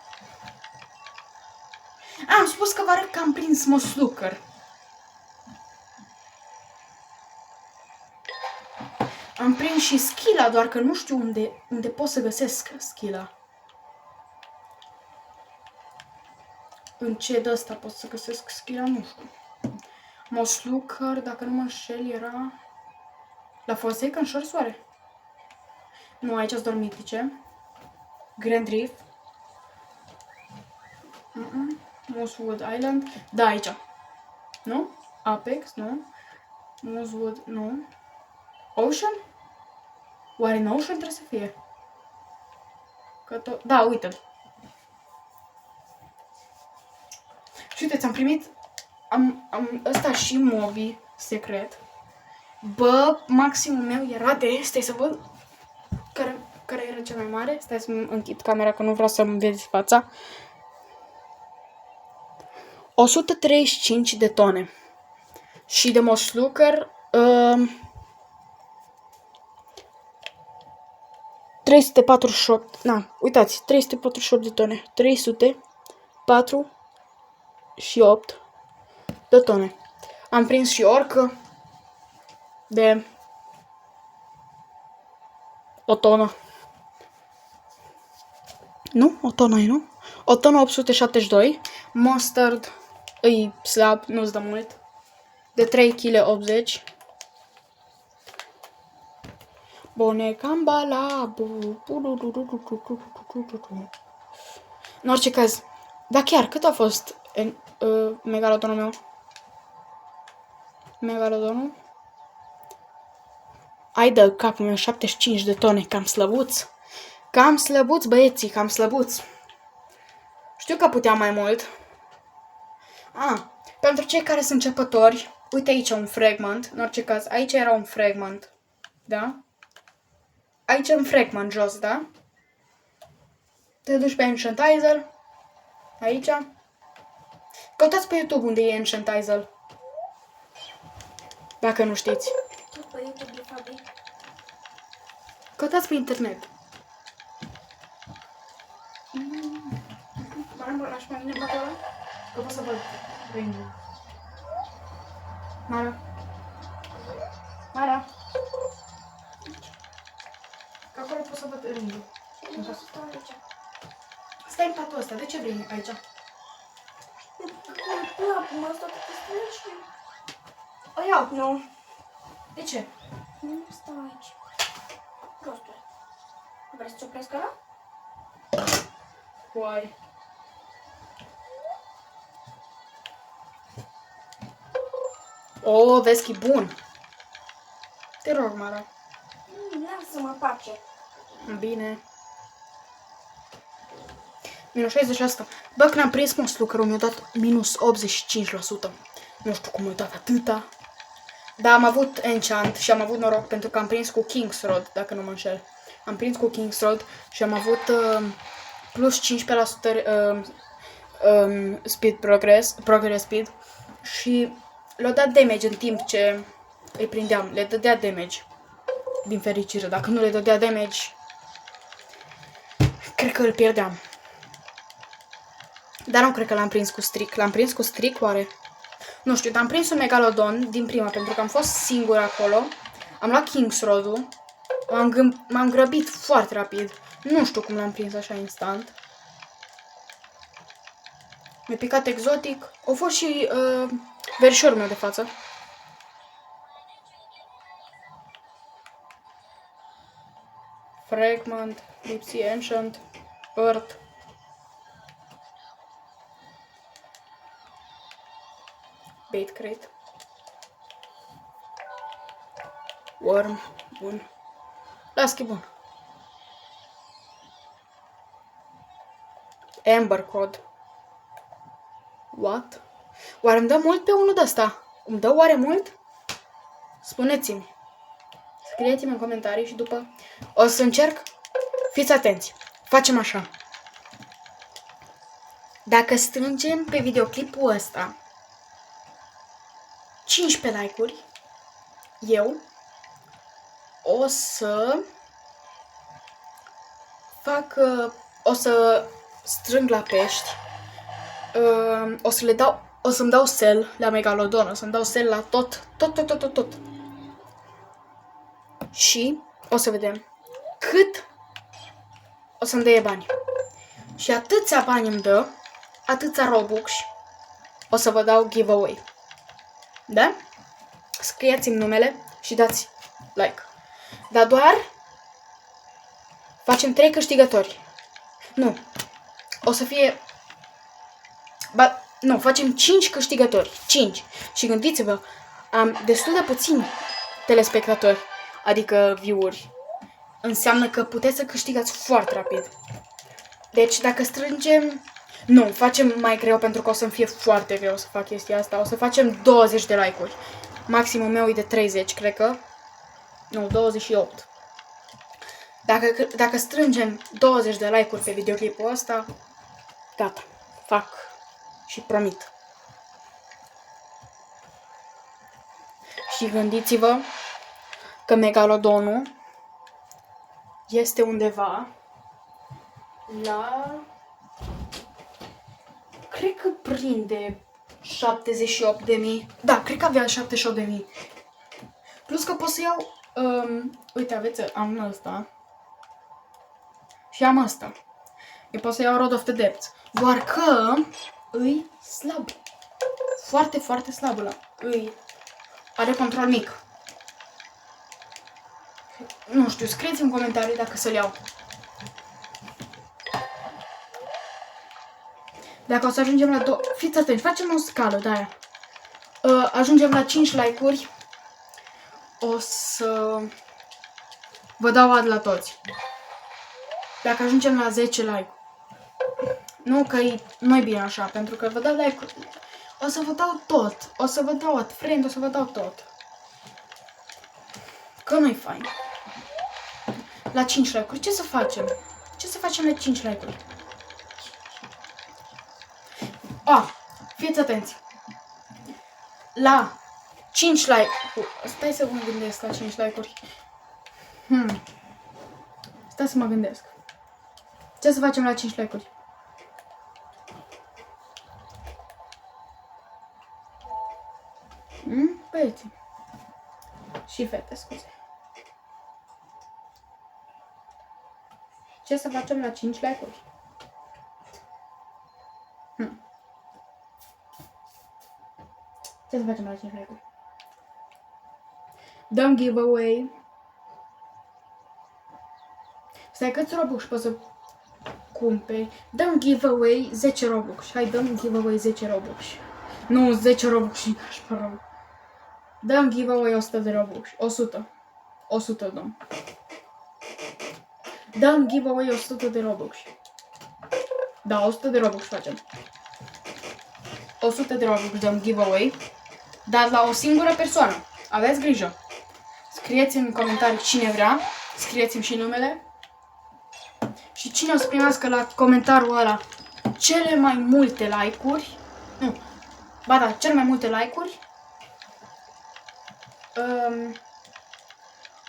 Am spus că vă arăt că am prins Moslucker. Am prins și Skilla, doar că nu știu unde pot să găsesc Skilla. În ce de ăsta pot să găsesc Skilla, nu știu. Moslucker, dacă nu mă înșel, era la Forsaken Shores, oare? Nu, aici sunt doar mitice. Grand Reef. Moosewood Island. Da, aici. Nu? Apex, nu. Moosewood, nu. Ocean? Oare în Ocean trebuie să fie? Că da, uite-l. Și uite, am primit ăsta și mobi secret. Bă, maximul meu era de... Stai să văd care era cel mai mare. Stai să închid camera că nu vreau să-mi vezi fața. 135 de tone. Și de Moslucker 348. Na, uitați, 348 de tone. 348 de tone. Am prins și orcă de o tonă. Nu? O tonă e, nu? O tonă 872. Mustard îi slab, nu-ți dă mult. De 3 kg 80. Bone cambala. În orice caz. Dar chiar, cât a fost megalodonul meu? Megalodonul? Ai de capul meu 75 de tone, cam slăbuț. Cam slăbuț, băieții, cam slăbuț. Știu că puteam mai mult. Pentru cei care sunt începători, uite aici un fragment. În orice caz, aici era un fragment. Da? Aici e un fragment jos, da? Te duci pe Ancient Isle. Aici. Căutați pe YouTube unde e Ancient Isle. Dacă nu știți. Tot pe YouTube, de fapt. Căutați pe internet. Mă lași pe mine pe acolo? Că pot să văd. Mara. Mara. Că acolo pot să văd rândul. Nu vreau să stau aici. Stai în patul ăsta. De ce vrei aici? Mă stau cu străzi. O iau. Nu. De ce? Nu stau aici. Prostul. Vrei să-ți opresc ăla? Uai. O, vezi că e bun. Te rog, Mara. Lasă-mă pace. Bine. Minus 60%. Bă, când am prins monstru care mi-a dat minus 85%. Nu știu cum mi-a dat atâta. Dar am avut enchant și am avut noroc pentru că am prins cu King's Road, dacă nu mă înșel. Am prins cu King's Road și am avut plus 15% speed progress speed și le-a dat damage în timp ce îi prindeam. Le dădea damage. Din fericire. Dacă nu le dădea damage, cred că îl pierdeam. Dar nu cred că l-am prins cu stric. L-am prins cu stric, oare? Nu știu, dar am prins un megalodon din prima, pentru că am fost singur acolo. Am luat King's Road-ul. M-am grăbit foarte rapid. Nu știu cum l-am prins așa instant. Mi-a picat exotic. Au fost și verișorul meu de față. Fragment, Lipsy Ancient, Earth. Bait crate. Worm, bun. Las că e bun. Amber Code. What? Oare îmi dă mult pe unul de ăsta? Îmi dă oare mult? Spuneți-mi. Scrieți-mi în comentarii și după o să încerc. Fiți atenți. Facem așa. Dacă strângem pe videoclipul ăsta 15 like-uri, eu o să fac, o să strâng la pești, o să-mi dau sell la megalodon, o să-mi dau sell la tot. Și o să vedem cât o să-mi dea bani. Și atâția bani îmi dă, atâția Robux, o să vă dau giveaway. Da? Scrieți-mi numele și dați like. Dar doar facem 3 câștigători. Nu. O să fie... Nu, facem 5 câștigători. 5. Și gândiți-vă, am destul de puțini telespectatori, adică view-uri. Înseamnă că puteți să câștigați foarte rapid. Deci dacă strângem... Nu, facem mai greu pentru că o să-mi fie foarte greu să fac chestia asta. O să facem 20 de like-uri. Maximul meu e de 30, cred că. Nu, 28. Dacă strângem 20 de like-uri pe videoclipul ăsta, gata, fac și promit. Și gândiți-vă că megalodonul este undeva la... Cred că prinde 78.000. Da, cred că avea 78.000. Plus că pot să iau... uite, aveți, am ăsta. Și am ăsta. Eu pot să iau Rod of the Depths. Doar că îi slab. Foarte, foarte slab ăla. Are control mic. Nu știu, scrieți în comentarii dacă să-l iau. Dacă o să ajungem la fiți atenți, facem o scală de aia. Ajungem la 5 like-uri. O să vă dau ad la toți. Dacă ajungem la 10 like-uri. Nu că nu-i bine așa, pentru că vă dau like-uri. O să vă dau tot. O să vă dau ad friend, o să vă dau tot. Că nu-i fain. La 5 like-uri, ce să facem? Ce să facem la 5 like-uri? Fiți atenți. La 5 like-uri. Stai să mă gândesc la 5 like-uri. Stai să mă gândesc. Ce să facem la 5 like-uri? Băieți. Și fete, scuze. Ce să facem la 5 like-uri? Ce să facem la 5 like-uri? Dăm giveaway. Stai, câți Robux poți să cumperi? Dăm giveaway 10 Robux. Hai, dăm giveaway 10 Robux. Nu, 10 Robux și n-aș pără. Dăm giveaway 100 de Robux. 100. 100 dăm. Dăm giveaway 100 de Robux. Da, 100 de Robux facem. 100 de Robux dăm giveaway. Dar la o singură persoană. Aveți grijă. Scrieți în comentarii cine vrea. Scrieți-mi și numele. Și cine o să primească la comentariul ăla cele mai multe like-uri. Nu. Ba da, cele mai multe like-uri.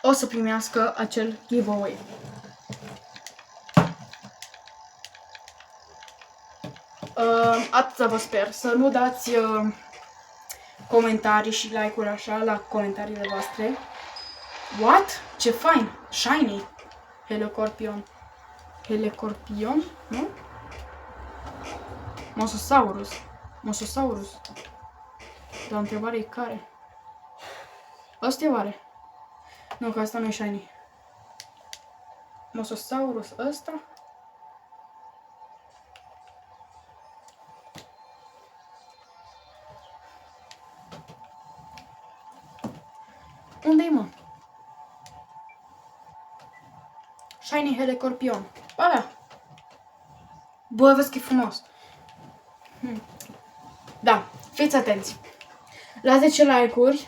O să primească acel giveaway. Atâta vă sper. Să nu dați comentarii și like-uri așa la comentariile voastre. What? Ce fain! Shiny! Helicorpion. Helicorpion? Nu? Mosasaurus. Mosasaurus. Dar întrebarea e care? Asta e oare? Nu, că asta nu e shiny. Mosasaurus ăsta? Unde-i, mă? Shiny Helicorpion. Ba da. Bă, vezi că e frumos. Da, fiți atenți. La 10 like-uri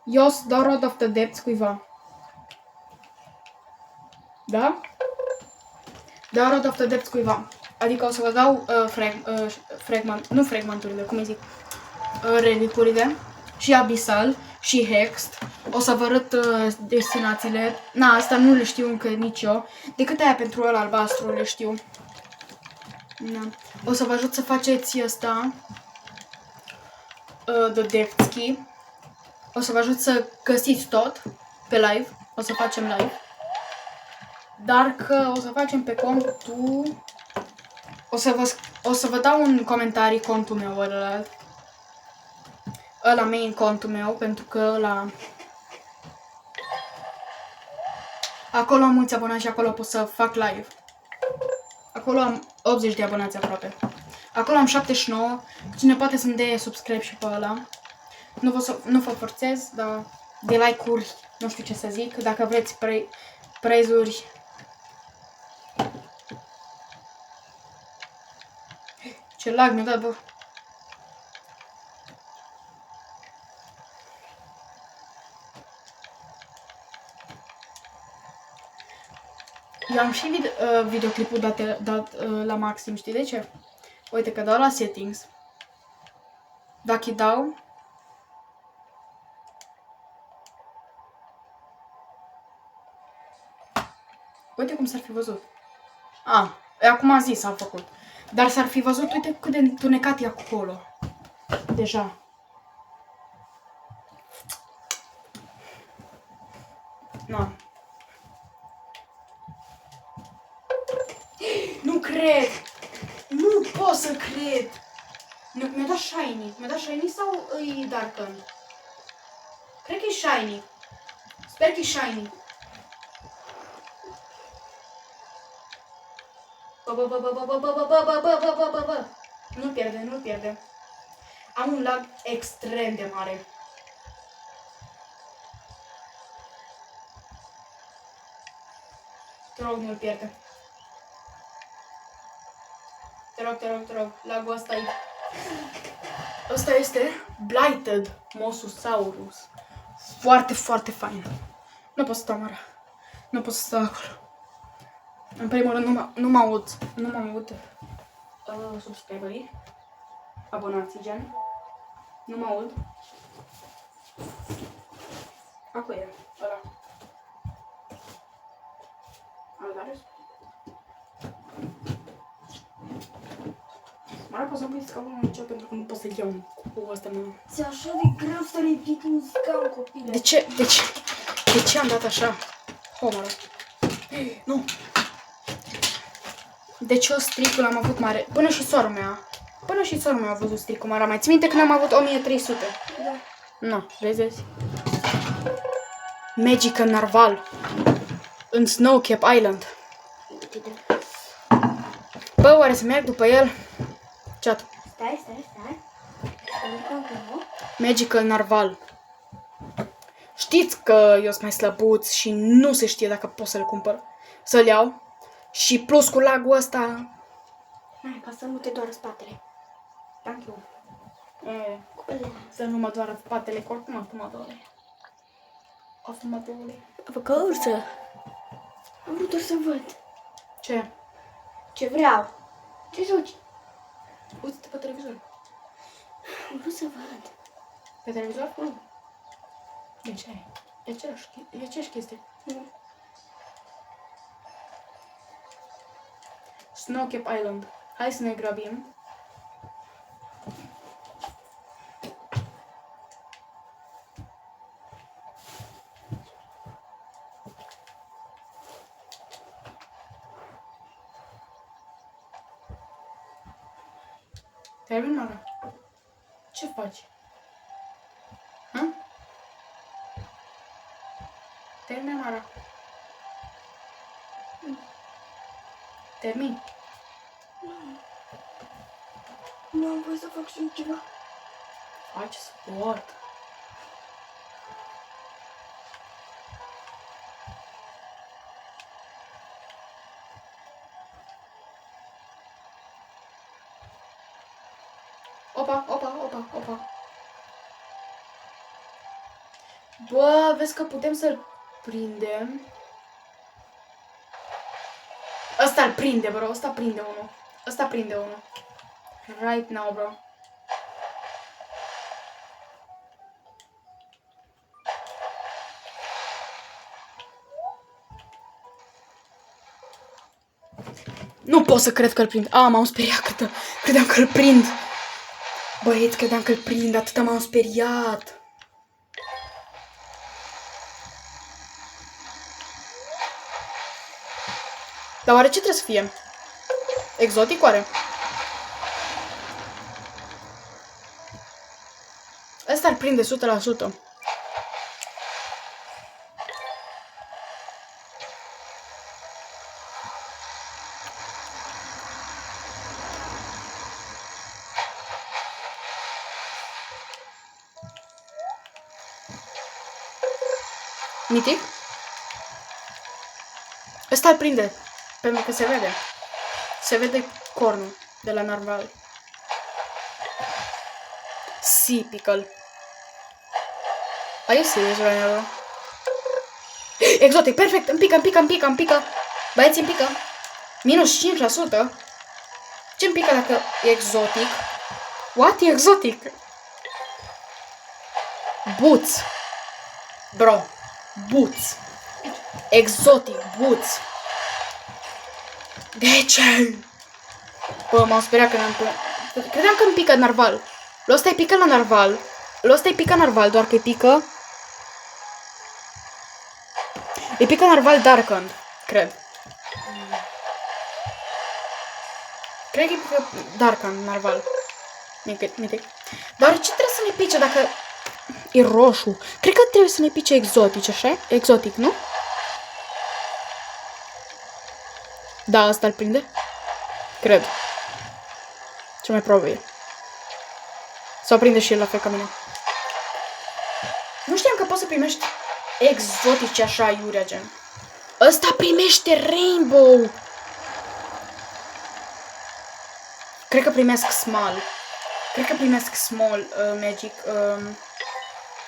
eu o să dau Rod of the Depths cuiva. Da? Dau Rod of the Depths cuiva. Adică o să vă dau nu fragmenturile, cum îi zic, relicurile și Abyssal și Hext. O să vă arăt destinațiile. Na, asta nu le știu încă nici eu. Decât aia pentru ăla albastru le știu. Na. O să vă ajut să faceți asta. The Depth Key. O să vă ajut să găsiți tot pe live. O să facem live. Dar că o să facem pe contul... O să vă dau în comentarii contul meu ăla main contul meu, pentru că ăla... Acolo am mulți abonați și acolo pot să fac live. Acolo am 80 de abonați aproape. Acolo am 79. Cine poate să-mi dea subscribe și pe ăla. Nu vă forțez, dar de like-uri, nu știu ce să zic. Dacă vreți prezuri... Ce lag mi-a dat, bă. Eu am și videoclipul dat la maxim, știi de ce? Uite că dau la settings. Dacă îi dau... Uite cum s-ar fi văzut. Acum a zis, s-a făcut. Dar s-ar fi văzut, uite cât de întunecat e acolo. Deja. Na. Nu cred! Nu pot să cred! Mi-a dat shiny. Mi-a dat shiny sau e darken? Cred că e shiny. Sper că e shiny. Bă. Nu pierde, nu pierde. Am un lag extrem de mare. Te rog, nu-l pierde. Te rog. Lagul ăsta e... Ăsta este Blighted Mosasaurus. Foarte, foarte fain. Nu pot să stau, Mara. Nu pot să stau acolo. În primul rând, nu mă aud subscriberii. Abonații, gen. Nu mă aud. Acolo e, ăla. Algares. Mara, poți să pui scaunul în cel pentru că nu pot să iau cu ăsta meu. Ți-e așa de greu să ridic un scaun, copile. De ce am dat așa? Mara. Nu. De ce o stricul am avut mare? Până și sora mea a văzut stricul mare. Mai ții minte când am avut 1300? Da. Nu, vezi? Magical Narval. În Snowcap Island. Bă, oare să merg după el? Chat. Stai. Magical Narval. Știți că eu sunt mai slăbuț și nu se știe dacă pot să-l cumpăr. Să-l iau. Și plus cu lagul ăsta... Hai, ca să nu te doară spatele. Thank you. Să nu mă doară spatele, că oricum acum mă doare. Acum mă doare. Vă căursă. Am vrut doar să văd. Ce? Ce vreau? Ce joci? Uite-te pe televizor. Am vrut să văd. Pe televizor? De ce ai? E aceeași chestie. Snowcap Island. Hai să ne grăbim. Termin, Mara? Ce faci? Hă? Termin, Mara? Termin? Nu am voie să fac și eu ceva. Faci sport. Opa. Bă, vezi că putem să-l prindem. Ăsta-l prinde, bro. Ăsta prinde unul. Right now, bro. Nu pot să cred că-l prind. M-am speriat. Credeam că-l prind. Băieți, credeam că-l prind. Atâta m-am speriat. Dar oare ce trebuie să fie? Exotic oare? Ăsta ar prinde 100%. Mitic? Ăsta ar prinde. Pentru că se vede. Se vede cornul de la narval. Sipical. Are you serious right now? Exotic, perfect! Îmi pică. Băieți, îmi pică. Minus 5%. Ce îmi pică dacă e exotic? What? E exotic? Boots. Bro. Boots. Exotic. Boots. De ce? Bă, m-am speriat că n-am... Credeam că îmi pică narval. Ăsta îi pică la narval. Ăsta îi pică narval, doar că îi pică... Îi pică narval Darkand, cred. Cred că îi pică Darkand, narval. Mitic. Dar ce trebuie să ne pice dacă... E roșu. Cred că trebuie să ne pice exotic, așa? Exotic, nu? Da, asta îl prinde? Cred. Ce mai probabil. Sau prinde și el la fel ca mine. Nu știam că poți să primești exotice așa, iurea, gen. Ăsta primește Rainbow. Cred că primesc Small. Cred că primesc Small Magic.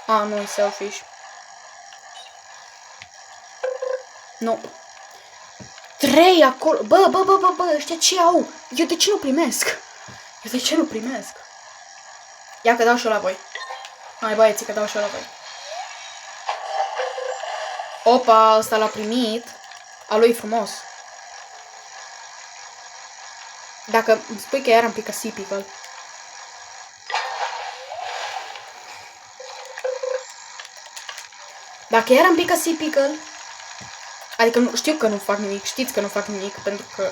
Nu, e Selfish. Nu. 3 acolo. Bă, ăștia ce au? Eu de ce nu primesc? Ia că dau și eu la voi. Hai băieții, că dau și eu la voi. Opa, ăsta l-a primit. A lui frumos. Dacă îmi spui că iar am picat Sipical. Dacă iar am picat Sipical, adică nu, știu că nu fac nimic, știți că nu fac nimic, pentru că,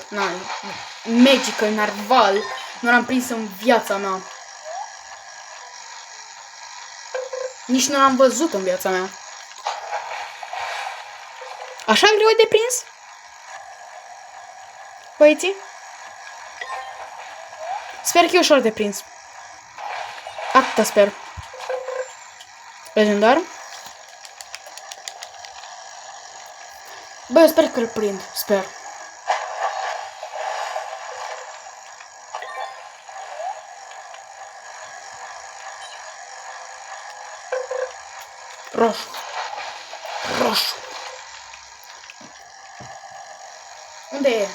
Magical, Narval, nu l-am prins în viața mea. Nici nu l-am văzut în viața mea. Așa greu de prins? Băieții? Sper că e ușor de prins. Atâta sper. Legendar. Bă, eu sper că îl prind. Sper. Roșu. Roșu. Unde e?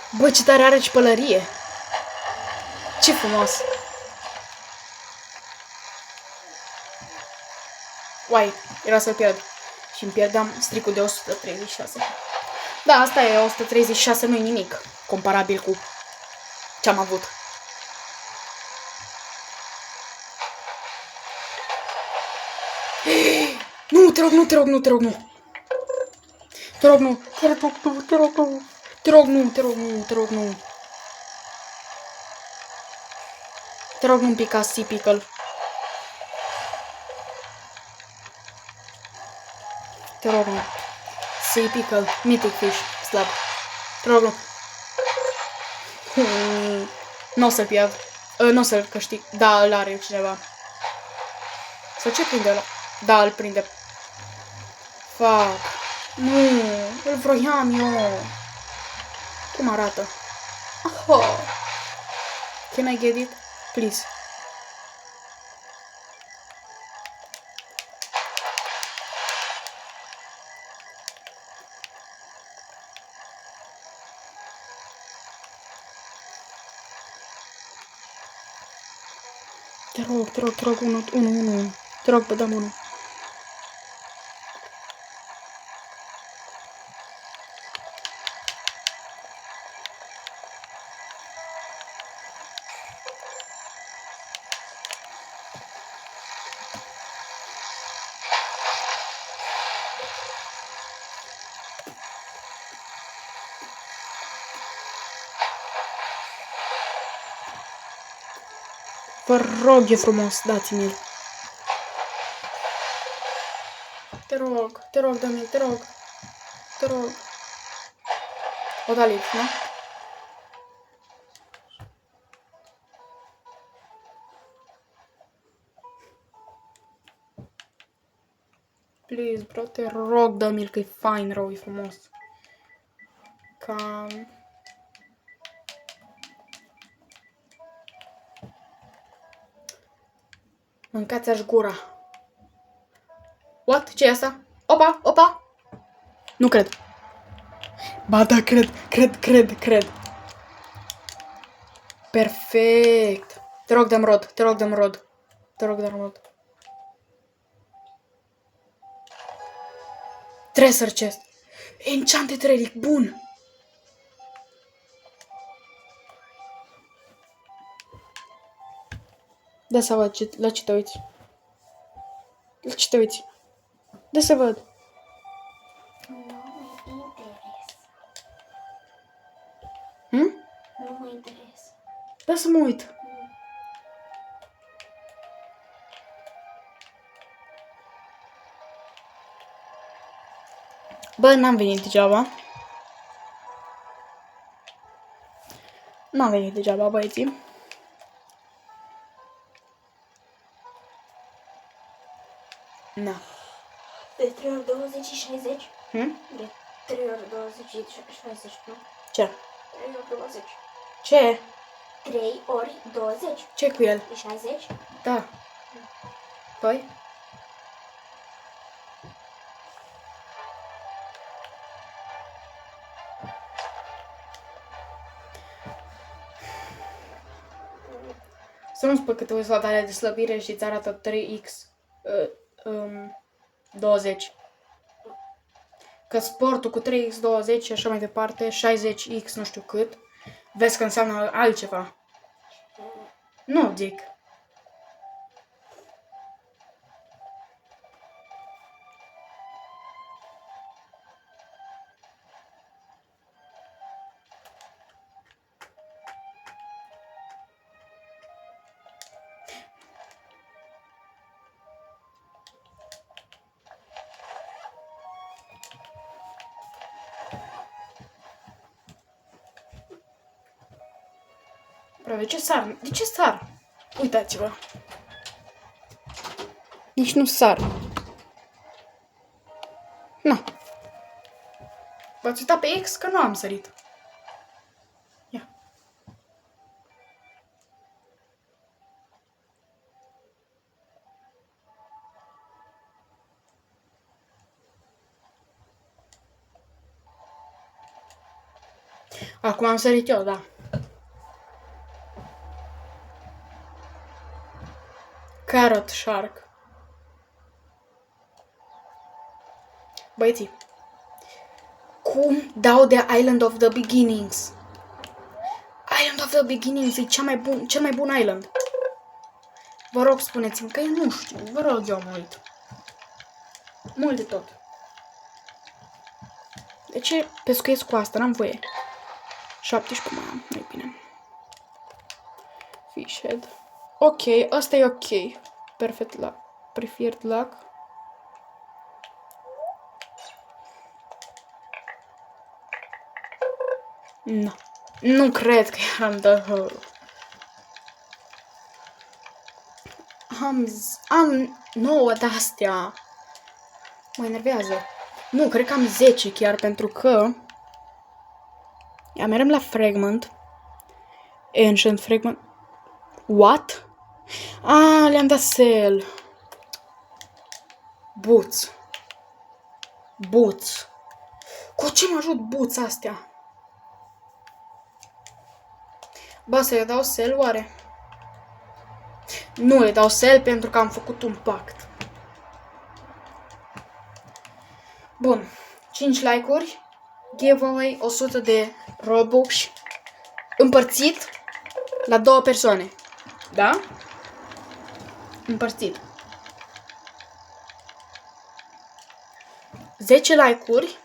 Bă, ce tare are și pălărie. Ce frumos. Uai, era să-l pierd. Și îmi pierdeam stricul de 136. Da, asta e 136, nu-i nimic. Comparabil cu ce-am avut. Nu, te rog, nu. Te rog, nu. Te rog, nu. Te rog, nu. Te rog, nu-mi pica Sipical. Te rog, nu. Sipical. Mythic Fish. Slab. Te rog, nu. Nu o să-l pierd. Nu o să-l câștig. Da, îl are cineva. Sau ce prinde ăla? Da, îl prinde. Fuck. Nu, îl vroiam eu. Cum arată? Oh. Can I get it? Please. Te rog, unu. Te rog, dăm unul. Vă rog, e frumos, dați-mi-l. Te rog, dă-mi-l, te rog. O da lips, nu? Please, bro, te rog, dă-mi-l, că e fain rău, e frumos. Cam... Mâncați-aș gura. What? Ce e asta? Opa! Nu cred. Ba da, cred. Perfect. Te rog, dăm rod. Treasure chest. Enchanted relic, bun. Da să văd la ce te uiți. Da să văd. Nu mă interesează. Da să mă uit. Bă, n-am venit degeaba. Băieții. Na. De 3 ori 20 și 60? De 3 ori 20 și 60, nu? Ce? 3 ori 20. Ce? 3 ori 20. Ce cu el? E 60? Da. Păi? Să nu spui că te uiți la tale de slăbire și îți arată 3x 20. Că sportul cu 3x20 și așa mai departe, 60x nu știu cât, vezi că înseamnă altceva. Nu zic. Bro, de ce sar? De ce sar? Uitați-vă. Nici nu sar. Nu. V-ați uitat pe X că nu am sărit. Ia. Acum am sărit eu, da. Carrot Shark. Băieții, cum dau de Island of the Beginnings? Island of the Beginnings e cel mai bun island. Vă rog, spuneți-mi că eu nu știu. Vă rog, eu mă uit. Mult de tot. De ce pescuiesc cu asta? N-am voie. 17 mai am. Nu-i bine. Fish head. Ok, asta e ok. Perfect luck. Preferred luck. Nu. Nu cred că am dat Am 9 de-astea. Mă enervează. Nu, cred că am 10 chiar, pentru că ia merem la fragment. Ancient fragment. What? Ah, le-am dat sell. Boots. Boots. Cu ce mă ajut boots astea? Ba, să le dau sell oare? Nu le dau sell pentru că am făcut un pact. Bun. 5 like-uri. Giveaway 100 de Robux. Împărțit la 2 persoane. Da? Împărțit. 10 like-uri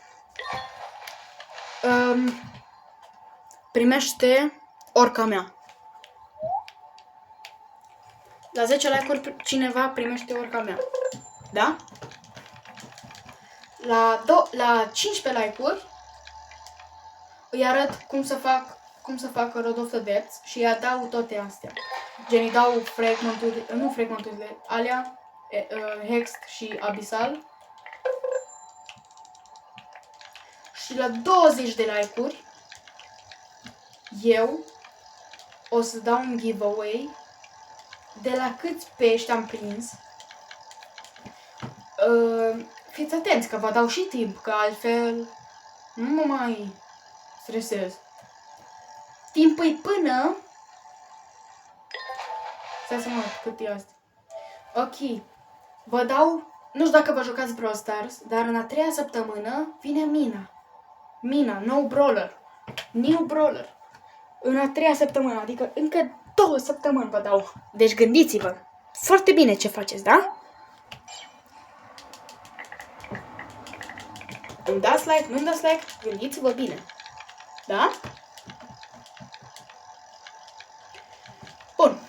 primește orca mea. La 10 like-uri cineva primește orca mea. Da? La 15 like-uri îi arăt cum să fac Road of the Dead și îi adaug toate astea. Gen, îi dau fragmenturile, nu fragmenturile, alea, Hext și Abyssal. Și la 20 de like-uri eu o să dau un giveaway de la câți pești am prins. Fiți atenți că vă dau și timp, că altfel nu mă mai stresez. Timpul până... Stai să mă uit cât e asta. Ok. Vă dau... Nu știu dacă vă jucați Brawl Stars, dar în a 3-a săptămână vine Mina. Mina, nou brawler. New brawler. În a 3-a săptămână, adică încă 2 săptămâni vă dau. Deci gândiți-vă. Foarte bine ce faceți, da? Îmi dați like, nu-mi dați like, gândiți-vă bine. Da? Bun.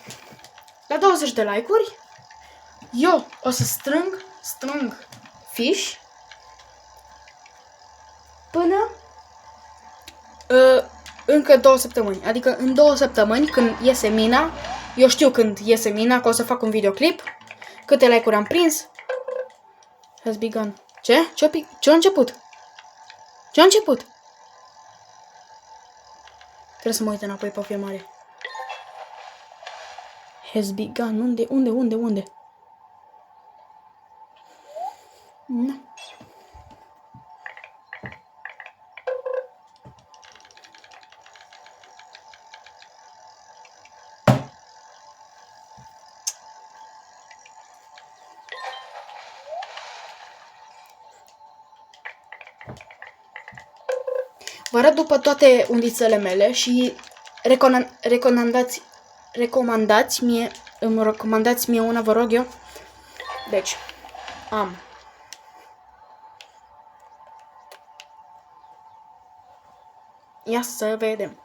La 20 de like-uri, eu o să strâng fish până încă 2 săptămâni. Adică în 2 săptămâni, când iese Mina, eu știu când iese Mina, că o să fac un videoclip, câte like-uri am prins. Has begun. Ce? Ce-a început? Ce-a început? Trebuie să mă uit înapoi pe filmare. Has begun. Unde? Nu. Vă arăt după toate undițele mele și îmi recomandați mie una, vă rog eu. Deci, am ia să vedem.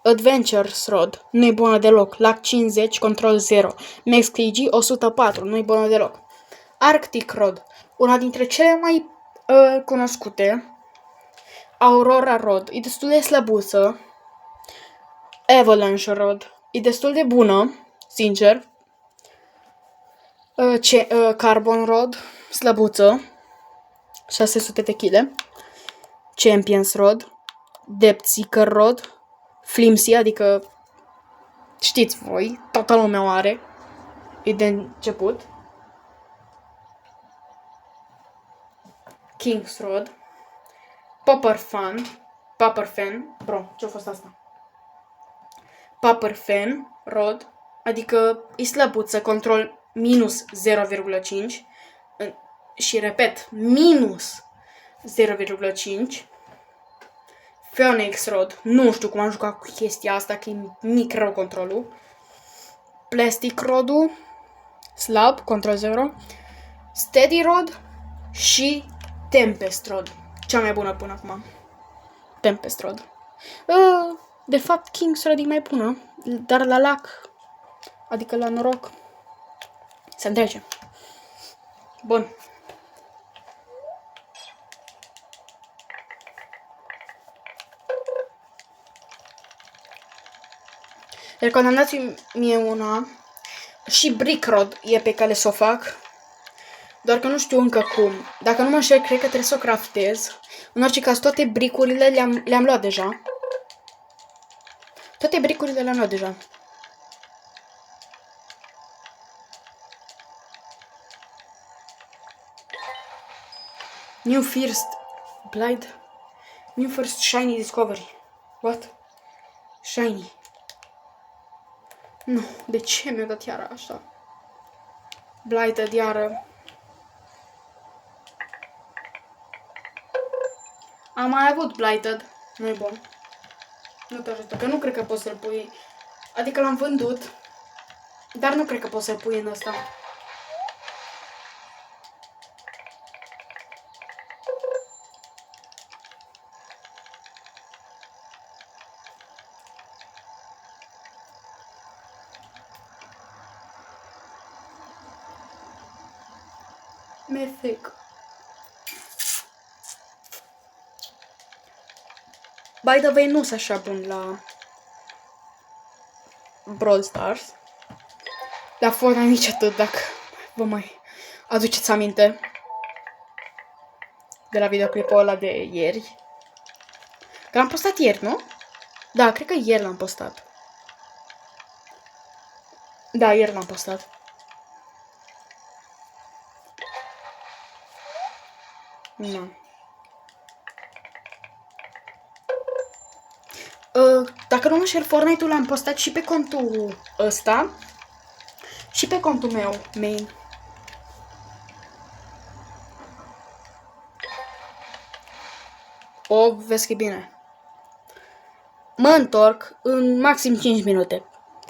Adventures Rod, nu-i bună deloc. Lac 50, control 0. Max KG 104, nu-i bună deloc. Arctic Rod, una dintre cele mai cunoscute. Aurora Rod, e destul de slăbuță. Avalanche Rod, e destul de bună, sincer. Carbon Rod, slăbuță. 600 de kg. Champions Rod. Depth Seeker Rod. Flimsy, adică știți voi, toată lumea o are. E de început. King's Rod. Popper Fan. Bro, ce-a fost asta? Popper Fan Rod, adică e slăbuță, control minus 0,5 și repet, minus 0,5. Phoenix Rod, nu știu cum am jucat cu chestia asta, că e mic rău controlul. Plastic Rod-ul, slab, control 0. Steady Rod și Tempest Rod, cea mai bună până acum. Tempest Rod. De fapt, King's Rod e mai bună, dar la lac, adică la noroc, se întrece. Bun. Recomandați mie una. Și Brick Rod e pe care să o fac. Doar că nu știu încă cum. Dacă nu mă înșel, cred că trebuie să o craftez. În orice caz, toate bricurile le-am luat deja. Toate bricurile le-am luat deja. New First Blade. New First Shiny Discovery. What? Shiny. Nu, de ce mi-a dat iară așa? Blighted iară. Am mai avut Blighted. Nu-i bun. Nu te ajută, că nu cred că poți să-l pui. Adică l-am vândut. Dar nu cred că poți să-l pui în ăsta. Mythic. By the way, nu sunt așa bun la Brawl Stars. La Fortnite nici atât, dacă vă mai aduceți aminte de la videoclipul ăla de ieri. Că l-am postat ieri, nu? Da, cred că ieri l-am postat. Da, ieri l-am postat. Nu. Dacă nu mă șer, Fortnite-ul l-am postat și pe contul ăsta și pe contul meu main. O, vezi că e bine. Mă întorc în maxim 5 minute.